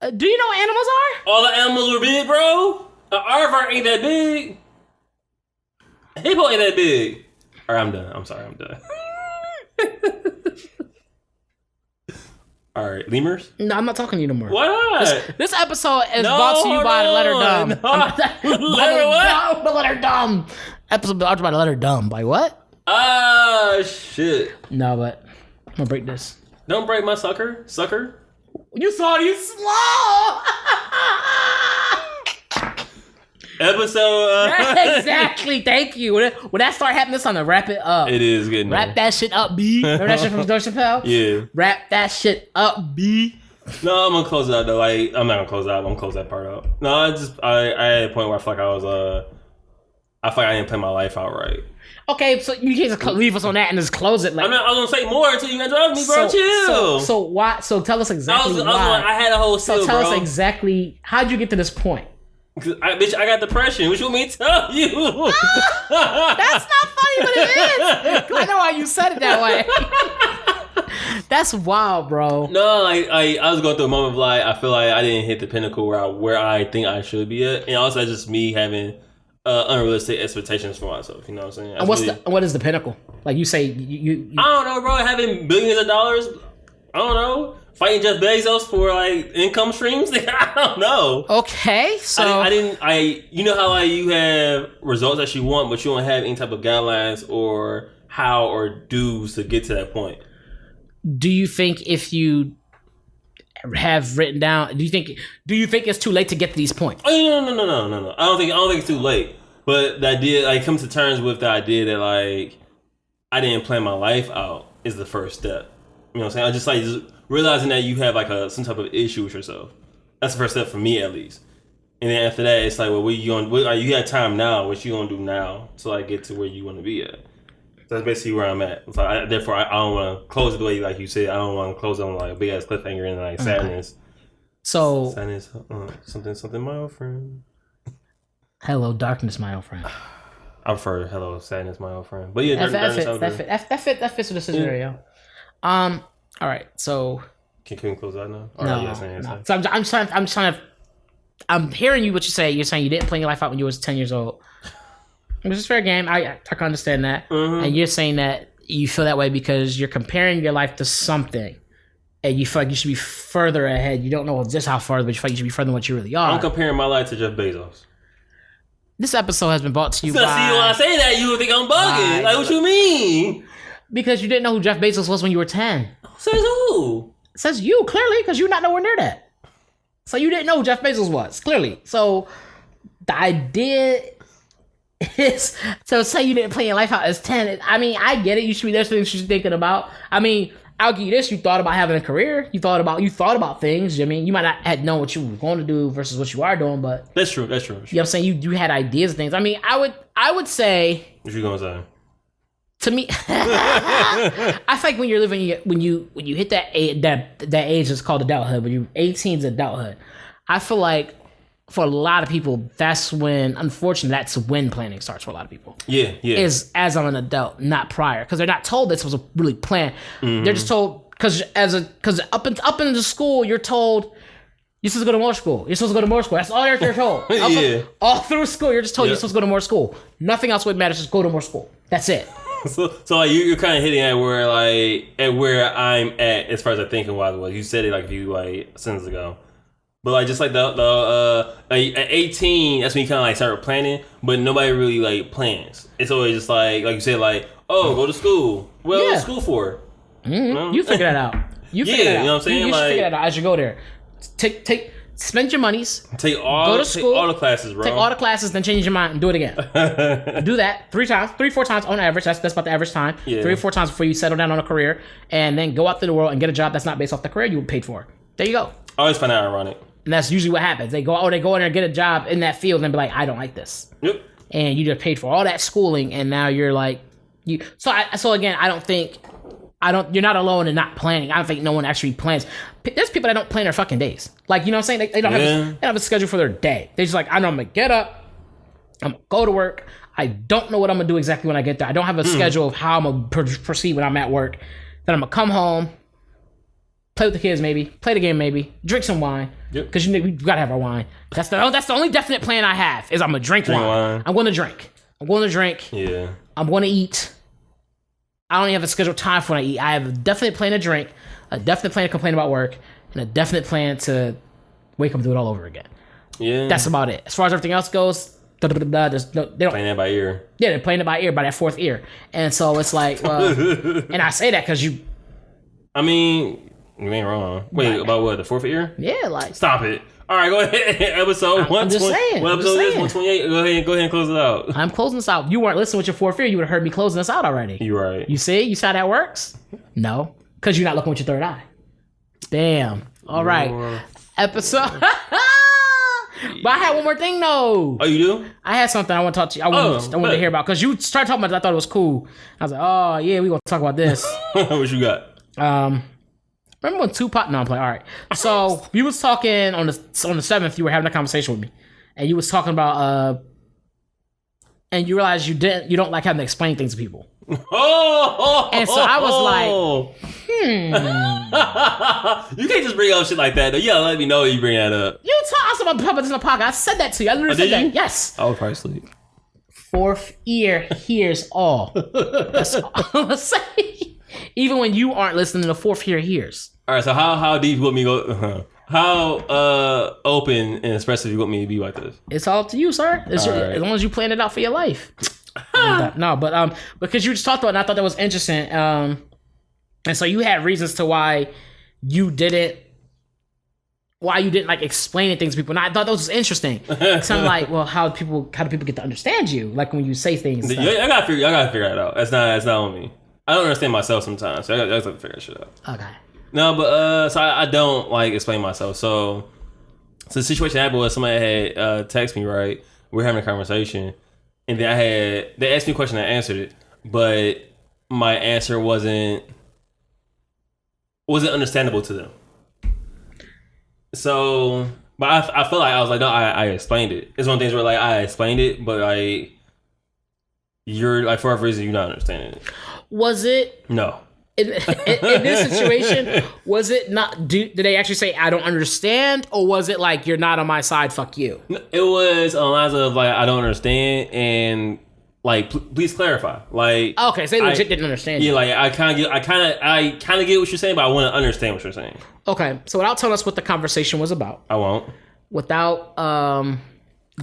Do you know what animals are? All the animals were big, bro. An aardvark ain't that big. A hippo ain't that big. All right, I'm done. I'm sorry, I'm done. All right, lemurs? No, I'm not talking to you no more. Why not? This episode is brought to you by the letter dumb. Letter what? The letter dumb. Episode brought to you by the letter dumb. By what? Ah, shit. No, but I'm gonna break this. Don't break my sucker. You thought you slow. Episode. Exactly. Thank you. When that start happening, it's time to wrap it up. It is getting Wrap that shit up, B. Remember that shit from Dave Chappelle? Yeah. Wrap that shit up, B. No, I'm gonna close it out though. Like, I'm not gonna close it out. I'm gonna close that part out. No, I had a point where I feel like I feel like I didn't play my life out right. Okay, so you can't just leave us on that and just close it. Like, I was gonna say more until you got to me, bro. Chill. So why? So tell us exactly why. I had a whole So tell us exactly how'd you get to this point? Bitch, I got depression. What you want me to tell you? That's not funny, but it is. I know why you said it that way. That's wild, bro. No, I was going through a moment of like, I feel like I didn't hit the pinnacle where I think I should be at, and also just me having unrealistic expectations for myself. You know what I'm saying? And what is the pinnacle? Like you say, you I don't know, bro. Having billions of dollars. I don't know. Fighting Jeff Bezos for like income streams. I don't know. Okay, so you know how like you have results that you want, but you don't have any type of guidelines or how or do's to get to that point. Do you think if you have written down, do you think it's too late to get to these points? Oh no. I don't think it's too late. But the idea, like, come to terms with the idea that like I didn't plan my life out is the first step. You know what I'm saying? Just realizing that you have like some type of issue with yourself. That's the first step for me, at least. And then after that, it's like, well, you have time now. What you gonna do now to like get to where you want to be at? So that's basically where I'm at. So therefore, I don't want to close it the way like you said. I don't want to close it on like a big ass cliffhanger and like sadness. So sadness, something, my old friend. Hello, darkness, my old friend. I prefer hello, sadness, my old friend. But yeah, that fits with the scenario. All right, so can we close out now? No. So I'm hearing you what you say. You're saying you didn't plan your life out when you was 10 years old, which is fair game. I can understand that. Mm-hmm. And you're saying that you feel that way because you're comparing your life to something, and you feel like you should be further ahead. You don't know just how far, but you feel like you should be further than what you really are. I'm comparing my life to Jeff Bezos. This episode has been brought to you by... See, when I say that, you would think I'm bugging. Like, what you mean? Because you didn't know who Jeff Bezos was when you were 10. Says who? Says you, clearly, because you're not nowhere near that. So you didn't know who Jeff Bezos was, clearly. So the idea is to say you didn't plan your life out as 10. I mean, I get it. You should be, there's things you're thinking about. I mean, I'll give you this. You thought about having a career. You thought about things. I mean, you might not have known what you were going to do versus what you are doing, but... That's true. You know what I'm saying? You had ideas of things. I mean, I would say... What you gonna say? To me, I think when you're living, when you hit that age is called adulthood. When you're 18 is adulthood. I feel like for a lot of people, that's when, unfortunately, that's when planning starts for a lot of people. Yeah. Is as I'm an adult, not prior, because they're not told this was a really plan. Mm-hmm. They're just told because up into school, you're told. You're supposed to go to more school. You're supposed to go to more school. That's all you're told. Yeah. All through school, you're just told you're supposed to go to more school. Nothing else would matter. Just go to more school. That's it. So like you're kind of hitting at where I'm at as far as I thinking wise was. You said it like a few like sentences ago, but like just like the at 18, that's when you kind of like start planning, but nobody really like plans. It's always just like you said, like, oh, go to school. Well, what's school for? Mm-hmm. You know? You figure that out. You know what I'm saying? You should figure that out as you go there. Spend your monies. Go to school. Take all the classes, bro. Take all the classes, then change your mind and do it again. Do that 3-4 times on average. That's about the average time. Yeah. 3 or 4 times before you settle down on a career, and then go out to the world and get a job that's not based off the career you paid for. There you go. I always find that ironic. And that's usually what happens. They go in there and get a job in that field and be like, I don't like this. Yep. And you just paid for all that schooling, and now you're like, So again, you're not alone in not planning. I don't think no one actually plans. There's people that don't plan their fucking days. Like, you know what I'm saying? They don't have a schedule for their day. They're just like, I know I'm going to get up. I'm going to go to work. I don't know what I'm going to do exactly when I get there. I don't have a schedule of how I'm going to proceed when I'm at work. Then I'm going to come home, play with the kids, maybe play the game, maybe drink some wine. Yep. Because we gotta have our wine. That's the only definite plan I have is I'm gonna drink wine. I'm gonna drink. Yeah. I'm gonna eat. I don't even have a scheduled time for when I eat. I have a definite plan to drink, a definite plan to complain about work, and a definite plan to wake up and do it all over again. Yeah. That's about it. As far as everything else goes, they don't playing it by ear. Yeah, they're playing it by ear, by that fourth ear. And so it's like, well, and I say that because you. I mean, you ain't wrong. Wait, about what? The fourth ear? Yeah, like. Stop it. All right, go ahead. Episode 120. I'm just saying. What episode is 128? Go ahead and close it out. I'm closing this out. You weren't listening with your fourth ear. You would have heard me closing this out already. You're right. You see? You see how that works? No. Because you're not looking with your third eye. Damn. All right. Episode. But I had one more thing, though. Oh, you do? I had something I want to talk to you. I wanted to hear about. Because you started talking about it. I thought it was cool. I was like, oh, yeah, we going to talk about this. What you got? Remember when Tupac? No, I'm playing. All right. So we was talking on the 7th. You were having a conversation with me, and you was talking about and you realized you don't like having to explain things to people. And so I was like, You can't just bring up shit like that. Though. You gotta let me know you bring that up. You talk about this in the podcast. I said that to you. I literally said that. Yes. I was probably asleep. Fourth ear hears all. That's all I'm gonna say. Even when you aren't listening, the fourth ear hears. All right, so how deep you want me to go? How open and expressive you want me to be like this? It's all up to you, sir. As long as you plan it out for your life. No, but because you just talked about it, and I thought that was interesting. And so you had reasons to why you didn't like explaining things to people. And I thought that was interesting. So I'm like, well, how do people get to understand you? Like when you say things. I gotta figure that out. That's not on me. I don't understand myself sometimes, so I just have to figure that shit out. Okay. No, but so I don't like explain myself. So the situation happened was somebody had texted me, right? We were having a conversation, and then they asked me a question, I answered it, but my answer wasn't understandable to them. So, but I feel like I was like, no, I explained it. It's one of the things where like I explained it, but like you're like for whatever reason you're not understanding it. Was it? No. In this situation, was it not? Did they actually say I don't understand, or was it like you're not on my side? Fuck you. It was on lines of like I don't understand, and like please clarify. Like okay, so they legit didn't understand. Yeah, like I kind of get what you're saying, but I want to understand what you're saying. Okay, so without telling us what the conversation was about, I won't. Without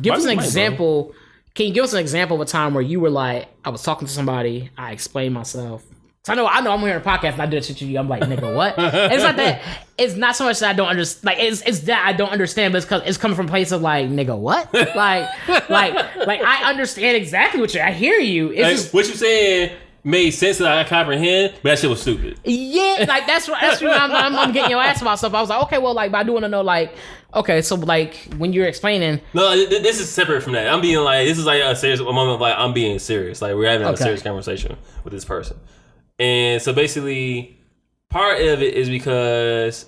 give us an example. Bro. Can you give us an example of a time where you were like, I was talking to somebody, I explained myself. So I know I'm here on a podcast and I did shit to you. I'm like, nigga, what? It's like that. It's not so much that I don't understand. Like, it's that I don't understand, but it's coming from a place of like, nigga, what? like I understand exactly what I hear you. It's just, what you saying made sense that I comprehend, but that shit was stupid. Yeah, like that's what I'm getting your ass about stuff. I was like, okay, well, like, but I do want to know, like, okay, so like when you're explaining. No, this is separate from that. I'm being like, this is like a moment of like I'm being serious. Like we're having a serious conversation with this person. And so basically, part of it is because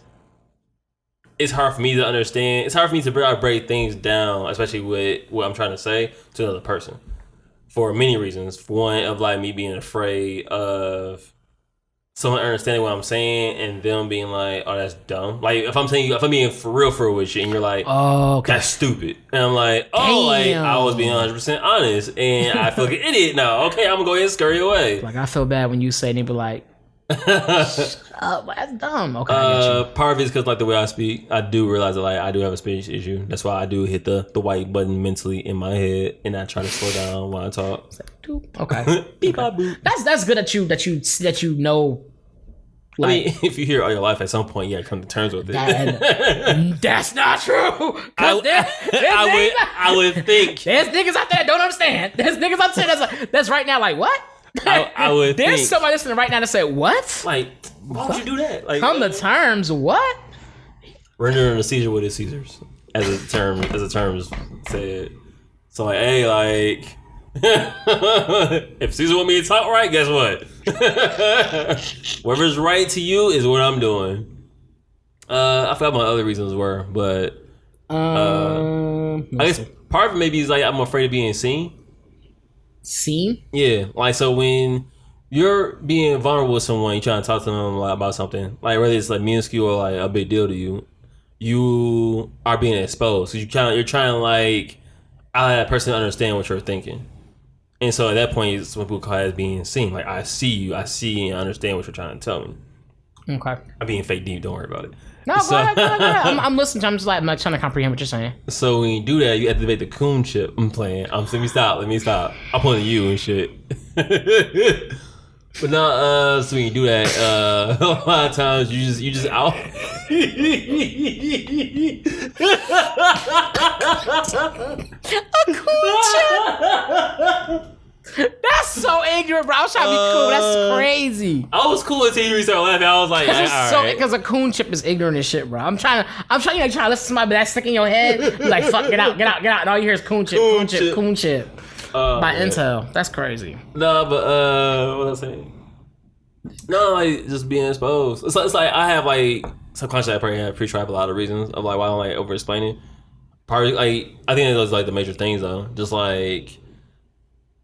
it's hard for me to understand. It's hard for me to break things down, especially with what I'm trying to say to another person, for many reasons. One of like me being afraid of someone understanding what I'm saying and them being like, "Oh, that's dumb." Like if I'm being for real with you, and you're like, "Oh, okay. That's stupid," and I'm like, "Oh, like I was being 100% honest, and I feel like an idiot now." Okay, I'm gonna go ahead and scurry away. Like I feel bad when you say, and they be like, "Shut up, that's dumb." Okay, I get you. Part of it is because like the way I speak, I do realize that like I do have a speech issue. That's why I do hit the white button mentally in my head, and I try to slow down when I talk. Okay, beep boop. That's good that you know. Like, I mean, if you hear it all your life, at some point, you gotta come to terms with it. That's not true. I would think there's niggas out there that don't understand. There's niggas out there that's right now like what? I would. There's somebody listening right now to say what? Like, why would you do that? Like, come to terms. What? Rendering a Caesar what is Caesar's, as a term is said. So like, hey, like. If Caesar want me to talk right, guess what? Whatever's right to you is what I'm doing. I forgot what my other reasons were, but I guess part of it maybe is like I'm afraid of being seen. Seen? Yeah, like so when you're being vulnerable with someone, you're trying to talk to them like, about something, like whether it's like minuscule or like a big deal to you, you are being exposed. So you're trying to like allow that person to understand what you're thinking. And so at that point, it's what people call it as being seen. Like, I see you, and understand what you're trying to tell me. Okay. I'm being fake deep, don't worry about it. No, go ahead. I'm listening. I'm just like, I'm like trying to comprehend what you're saying. So when you do that, you activate the coon chip. I'm playing. Let me stop. I'm pointing at you and shit. But no, so when you do that, a lot of times you just out. A coon chip. That's so ignorant, bro. I was trying to be cool. That's crazy. I was cool until you started laughing. I was like, because a coon chip is ignorant as shit, bro. I'm trying to listen to somebody, but that's sticking in your head. You're like, fuck, get out. And all you hear is coon chip. By man. Intel. That's crazy. No, but what was I saying? No, like just being exposed. It's like I have like subconsciously I probably have pre-tried a lot of reasons of like why I don't like over explaining. Probably like I think those like the major things though. Just like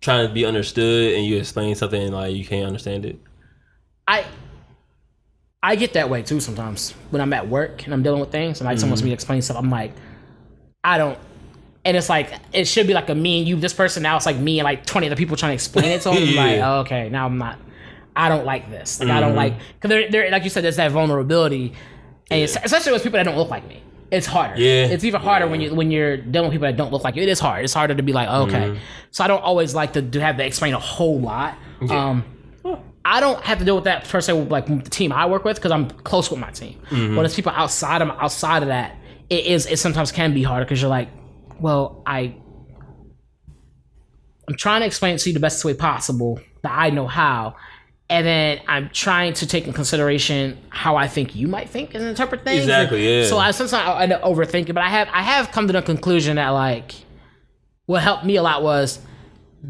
trying to be understood and you explain something and like you can't understand it. I get that way too sometimes when I'm at work and I'm dealing with things and like someone wants me to explain stuff. I'm like, I don't. And it's like it should be like a me and you. This person now it's like me and like 20 other people trying to explain it to them. Yeah. Like, oh, okay, now I'm not. I don't like this. Like I don't like because they're like you said. There's that vulnerability, and especially with people that don't look like me. It's harder. Yeah, it's even harder when you're dealing with people that don't look like you. It is hard. It's harder to be like, okay. So I don't always like to have to explain a whole lot. Yeah. I don't have to deal with that per se with like the team I work with because I'm close with my team. When it's people outside of that, it sometimes can be harder because you're like, well, I'm trying to explain it to you the best way possible that I know how. And then I'm trying to take in consideration how I think you might think and interpret things. Exactly, yeah. So sometimes I end up overthinking, but I have come to the conclusion that like what helped me a lot was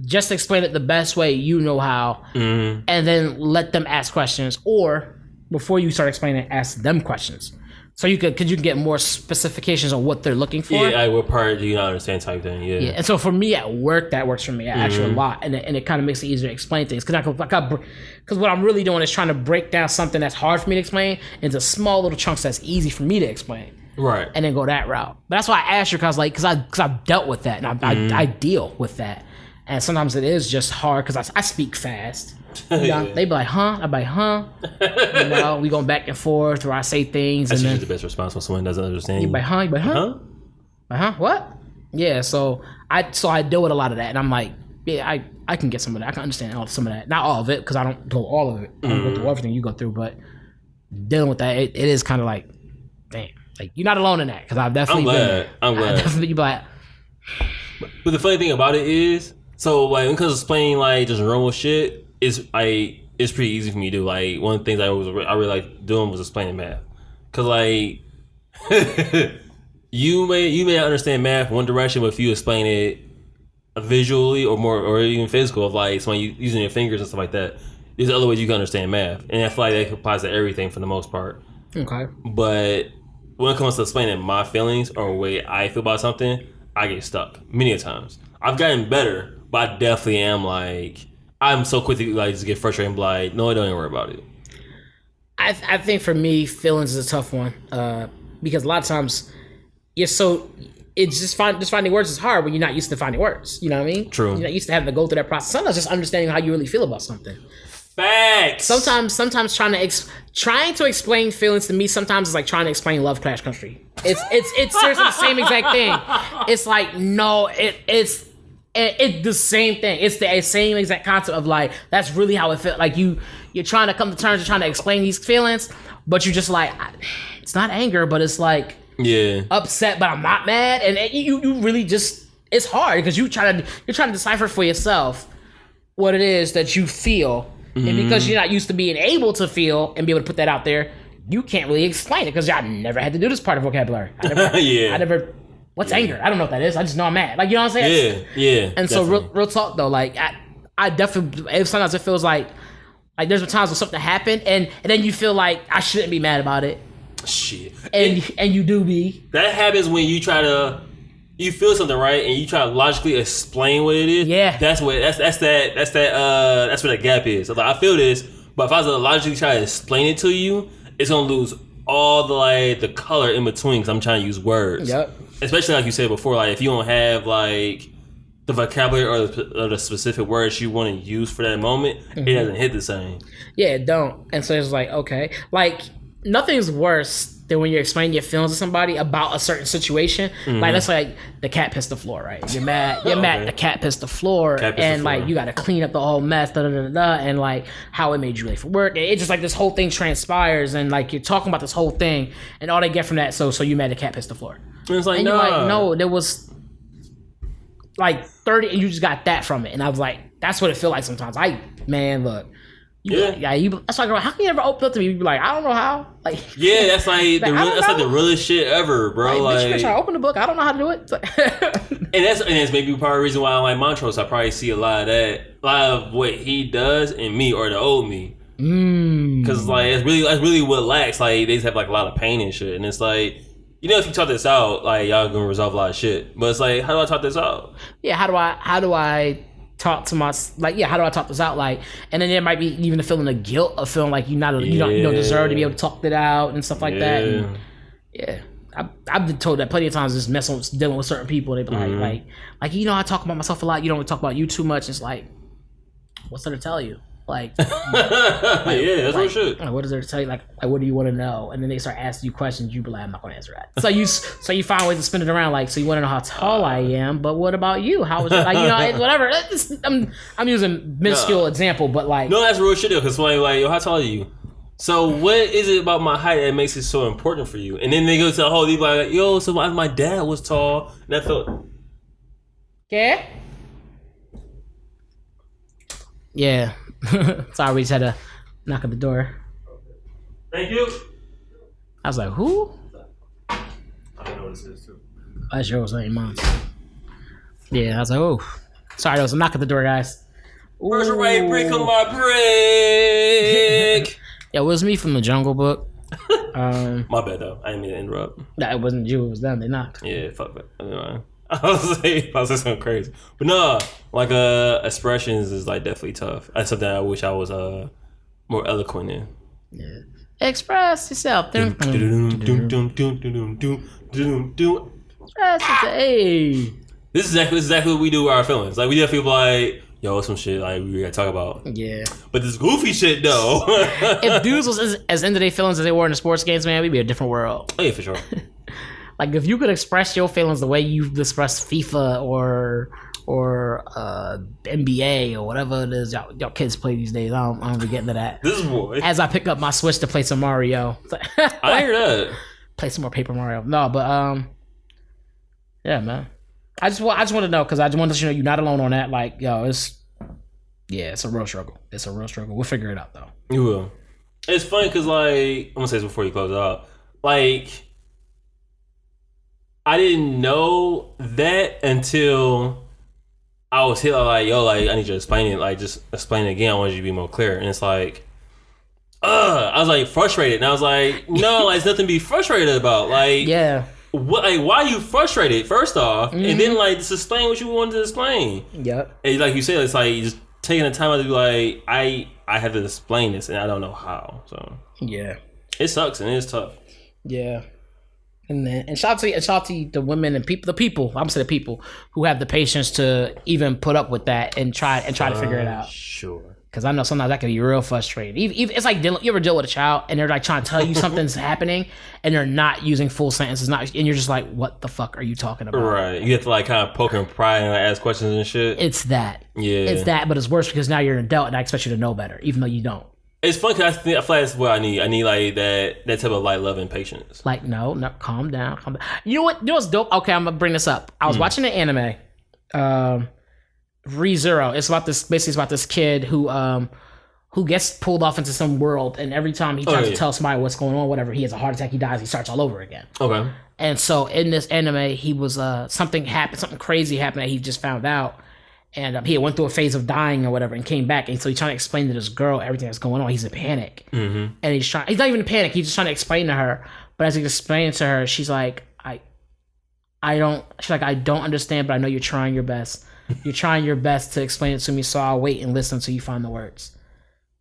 just explain it the best way you know how, and then let them ask questions, or before you start explaining it, ask them questions. So you can get more specifications on what they're looking for. Yeah, like what part do you not understand type thing. Yeah. Yeah, and so for me at work, that works for me actually a lot, and it kind of makes it easier to explain things because what I'm really doing is trying to break down something that's hard for me to explain into small little chunks that's easy for me to explain. Right. And then go that route. But that's why I asked you because I've dealt with that and I deal with that, and sometimes it is just hard because I speak fast. You know, they be like, huh? I be like, huh? You know, we going back and forth, or I say things. That's and usually the best response when someone doesn't understand you. You be like, huh? You be like, huh? Uh-huh. What? Yeah. So I deal with a lot of that, and I'm like, yeah, I can get some of that. I can understand some of that. Not all of it, because I don't go all of it. I don't go through everything you go through, but dealing with that, it is kind of like, damn, like you're not alone in that, because I've definitely been there. I'm glad. Definitely, you be like, but the funny thing about it is, so like when it comes to explaining like just normal shit. It's pretty easy for me to do. Like one of the things I really like doing was explaining math, cause like you may not understand math one direction, but if you explain it visually or even physical, of like somebody using your fingers and stuff like that, there's other ways you can understand math, and I feel like that applies to everything for the most part. Okay. But when it comes to explaining my feelings or the way I feel about something, I get stuck many a times. I've gotten better, but I definitely am like. I'm so quick to like just get frustrated and be like, no, don't even worry about it. I think for me, feelings is a tough one because a lot of times it's just finding words is hard when you're not used to finding words. You know what I mean? True. You're not used to having to go through that process. Sometimes just understanding how you really feel about something. Facts. Sometimes trying to explain feelings to me sometimes is like trying to explain Lovecraft Country. It's seriously the same exact thing. It's like no, it's the same thing. It's the same exact concept of like that's really how it feels. Like you're trying to come to terms and trying to explain these feelings, but you're just like it's not anger, but it's like upset, but I'm not mad, and you really just it's hard because you're trying to decipher for yourself what it is that you feel, and because you're not used to being able to feel and be able to put that out there, you can't really explain it because I never had to do this part of vocabulary. I never. What's anger? I don't know what that is. I just know I'm mad. Like, you know what I'm saying? Yeah. And so real talk though, like I definitely, sometimes it feels like there's been times when something happened and then you feel like I shouldn't be mad about it. Shit. And you do be. That happens when you try to you feel something, right, and you try to logically explain what it is. Yeah. That's where the gap is. So like, I feel this, but if I was to logically try to explain it to you, it's gonna lose all the color in between because I'm trying to use words. Yep. Especially like you said before, like if you don't have like the vocabulary or the specific words you want to use for that moment, it doesn't hit the same. Yeah, it don't. And so it's like, okay, like nothing's worse than when you're explaining your feelings to somebody about a certain situation. Like let's say like the cat pissed the floor, right? You're mad, the cat pissed the floor, like you got to clean up the whole mess, and like how it made you late for work. And it's just like this whole thing transpires, and like you're talking about this whole thing, and all they get from that, so you mad the cat pissed the floor. And it's like, and you're like, no, there was like 30, and you just got that from it. And I was like, that's what it feel like sometimes. Look. That's like, how can you ever open up to me? You be like, I don't know how. Like, yeah, that's like the realest shit ever, bro. Like, bitch, you try to open the book. I don't know how to do it. and that's maybe part of the reason why I don't like Montrose. I probably see a lot of what he does in me or the old me. Because like that's really what lacks. Like they just have like a lot of pain and shit, and it's like, you know, if you talk this out, like y'all gonna resolve a lot of shit. But it's like, how do I talk this out? Yeah, how do I talk to my, like, yeah, how do I talk this out? Like, and then there might be even the feeling of guilt of feeling like you don't deserve to be able to talk it out and stuff like that. And I've been told that plenty of times, just messing with dealing with certain people. They be like, you know, I talk about myself a lot. You don't talk about you too much. It's like, what's there to tell you? Like, that's real shit. What is there to tell you? Like, what do you want to know? And then they start asking you questions. You be like, I'm not going to answer that. So you find ways to spin it around. Like, so you want to know how tall I am, but what about you? How was it? Like, you know, whatever. I'm using minuscule example, but like, no, that's real shit though. Because like, yo, how tall are you? So what is it about my height that makes it so important for you? And then they go to the whole, they be like, yo, so my dad was tall, and I thought, yeah. Sorry, we just had to knock at the door. Thank you. I was like, who? I don't know what this is too. That's yours, ain't mine. Yeah, I was like, oh. Sorry, there was a knock at the door, guys. First right break on my break. Yeah, it was me from the Jungle Book. My bad though. I didn't mean to interrupt. Nah, it wasn't you, it was them. They knocked. Yeah, fuck that. Anyway. I was saying something crazy, but no, like expressions is like definitely tough. That's something I wish I was more eloquent in. Yeah, express yourself. Express hey. This is exactly what we do with our feelings. Like we definitely be like, yo, some shit like we gotta talk about. Yeah, but this goofy shit though. If dudes was as into their feelings as they were in the sports games, man, we'd be a different world. Oh yeah, for sure. Like if you could express your feelings the way you express FIFA or NBA or whatever it is y'all kids play these days, I don't be getting to that. This boy. As I pick up my Switch to play some Mario. I hear that. Play some more Paper Mario. No, but yeah, man. I just want to know, because I just want to let you know you're not alone on that. Like, yo, it's a real struggle. It's a real struggle. We'll figure it out though. You will. It's funny because like I'm gonna say this before you close it out. Like, I didn't know that until I was hit like, yo, like I need you to explain it. Like, just explain it again. I want you to be more clear. And it's like, I was like frustrated, and I was like, no, like it's nothing to be frustrated about. Like, yeah. What? Like, why are you frustrated? First off, and then like just explain what you wanted to explain. Yep. And like you said, it's like you just taking the time out to be like, I have to explain this, and I don't know how. So yeah, it sucks and it's tough. Yeah. And shout out to the women and the people who have the patience to even put up with that and try to figure it out. Sure. Because I know sometimes that can be real frustrating. Even, it's like you ever deal with a child and they're like trying to tell you something's happening and they're not using full sentences, and you're just like, what the fuck are you talking about? Right. You have to like kind of poke and pry and like, ask questions and shit. It's that. Yeah. It's that, but it's worse because now you're an adult and I expect you to know better, even though you don't. It's fun because I feel like that's what I need. I need like that type of light, love, and patience. Like, no, calm down. You know what? You know what's dope? Okay, I'm gonna bring this up. I was watching an anime, ReZero. It's about this kid who gets pulled off into some world, and every time he tries to tell somebody what's going on, whatever, he has a heart attack, he dies, he starts all over again. Okay. And so in this anime, he was something crazy happened that he just found out. And he had went through a phase of dying or whatever and came back. And so he's trying to explain to this girl everything that's going on. He's in panic. Mm-hmm. And he's not even in panic. He's just trying to explain to her. But as he explains to her, she's like, I I don't understand, but I know you're trying your best. You're trying your best to explain it to me, so I'll wait and listen until you find the words.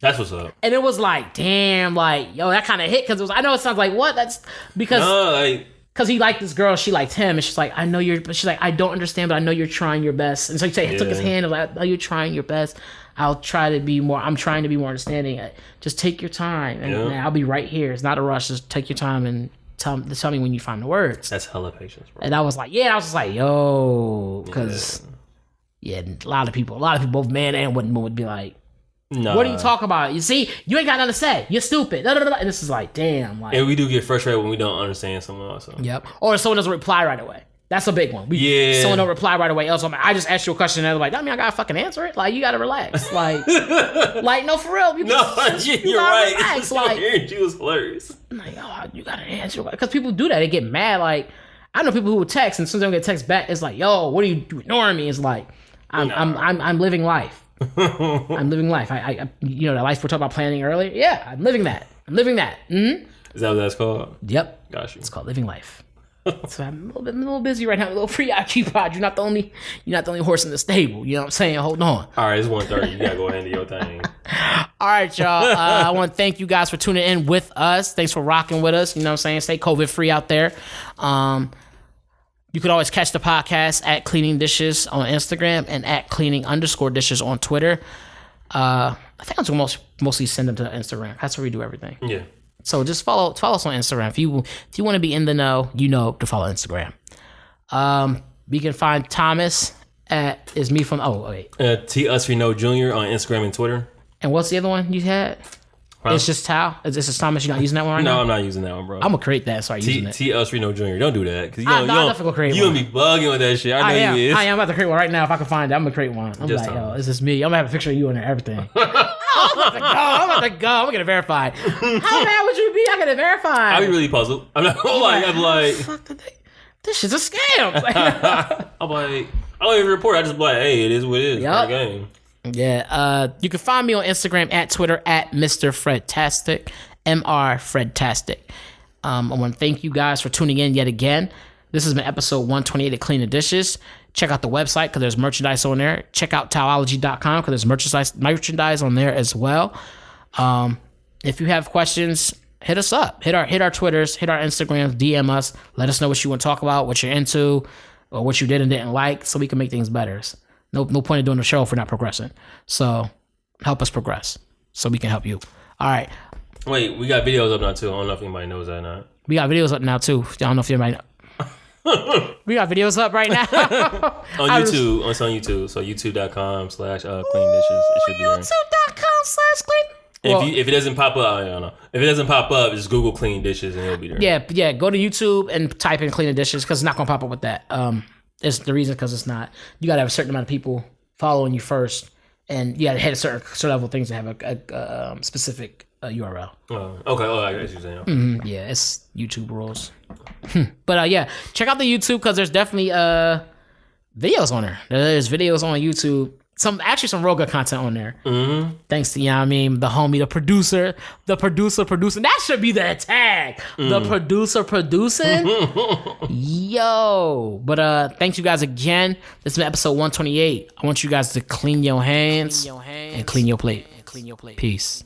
That's what's up. And it was like, damn, like, yo, that kind of hit, because I know it sounds like, what? That's because he liked this girl, she liked him, and she's like, she's like, I don't understand, but I know you're trying your best. And so he took his hand and was like, I know you're trying your best. I'm trying to be more understanding. Just take your time, and I'll be right here. It's not a rush. Just take your time and tell me when you find the words. That's hella patience, bro. And I was like, I was just like, yo, because a lot of people, both man and women, would be like, no. What are you talking about? You see, you ain't got nothing to say. You're stupid. And this is like, damn. Like, and we do get frustrated when we don't understand someone else. So. Yep. Or someone doesn't reply right away. That's a big one. Someone don't reply right away. Else, I just asked you a question and they're like, I mean, I gotta fucking answer it. Like, you gotta relax. Like, no, for real. You right. Relax. Like, she was hilarious. Like, you gotta answer it. Because people do that. They get mad. Like, I know people who will text, and since they don't get text back, it's like, yo, what are you ignoring me? It's like, I'm living life. I'm living life. I the life we're talking about planning earlier. Yeah, I'm living that. Mm-hmm. Is that what that's called? Yep. Got you. It's called living life. So I'm a little busy right now, a little preoccupied. You're not the only horse in the stable. You know what I'm saying? Hold on. All right, it's 1:30. You gotta go ahead and do your thing. All right, y'all. I want to thank you guys for tuning in with us. Thanks for rocking with us. You know what I'm saying? Stay COVID free out there. You could always catch the podcast at Cleaning Dishes on Instagram and at Cleaning_Dishes on Twitter. I think I'm going to mostly send them to Instagram. That's where we do everything. Yeah. So just follow us on Instagram. If you want to be in the know, to follow Instagram. We can find Thomas at T Us We Know Jr. on Instagram and Twitter. And what's the other one you had? Huh? It's just Tao. Is this Thomas? You're not using that one right now? No, I'm not using that one, bro. I'm gonna create that and start using it. T Us Reno Jr. Don't do that, because you gonna be bugging with that shit. I know you is. I am about to create one right now. If I can find it, I'm gonna create one. I'm just like, yo, this is me. I'm gonna have a picture of you and everything. I'm about to go. I'm gonna get it verified. How mad would you be? I get it verified. I'd be really puzzled. I'm not gonna lie. I'm like, fuck the thing. This shit's a scam. I'm like, I don't even report. I just be like, hey, it is what it is. Yep. Game. Yeah, you can find me on Instagram at Twitter at Mr. Fredtastic, Mr. Fredtastic. I want to thank you guys for tuning in yet again. This has been episode 128 of Clean the Dishes. Check out the website because there's merchandise on there. Check out towology.com because there's merchandise on there as well. If you have questions, hit us up. Hit our Twitters, hit our Instagrams, DM us. Let us know what you want to talk about, what you're into, or what you did and didn't like, so we can make things better. No point in doing the show if we're not progressing. So help us progress so we can help you. All right. Wait, we got videos up now too. I don't know if anybody knows that or not. We got videos up now too. I don't know if anybody know. We got videos up right now. On YouTube. It's on YouTube. So youtube.com/clean dishes. It should be there. youtube.com/clean. If it doesn't pop up, I don't know. If it doesn't pop up, just Google Clean Dishes and it'll be there. Yeah. Go to YouTube and type in Clean the Dishes because it's not going to pop up with that. It's the reason because it's not. You got to have a certain amount of people following you first, and you got to hit a certain level of things to have a specific URL. Okay. I guess you're saying. Mm-hmm. Yeah, it's YouTube rules. But yeah, check out the YouTube because there's definitely videos on there. There's videos on YouTube. Some real good content on there. Mm-hmm. Thanks to, the homie, the producer. That should be the tag. The producer producing. Yo. But thanks you guys again. This has been episode 128. I want you guys to clean your hands and clean your plate. Peace.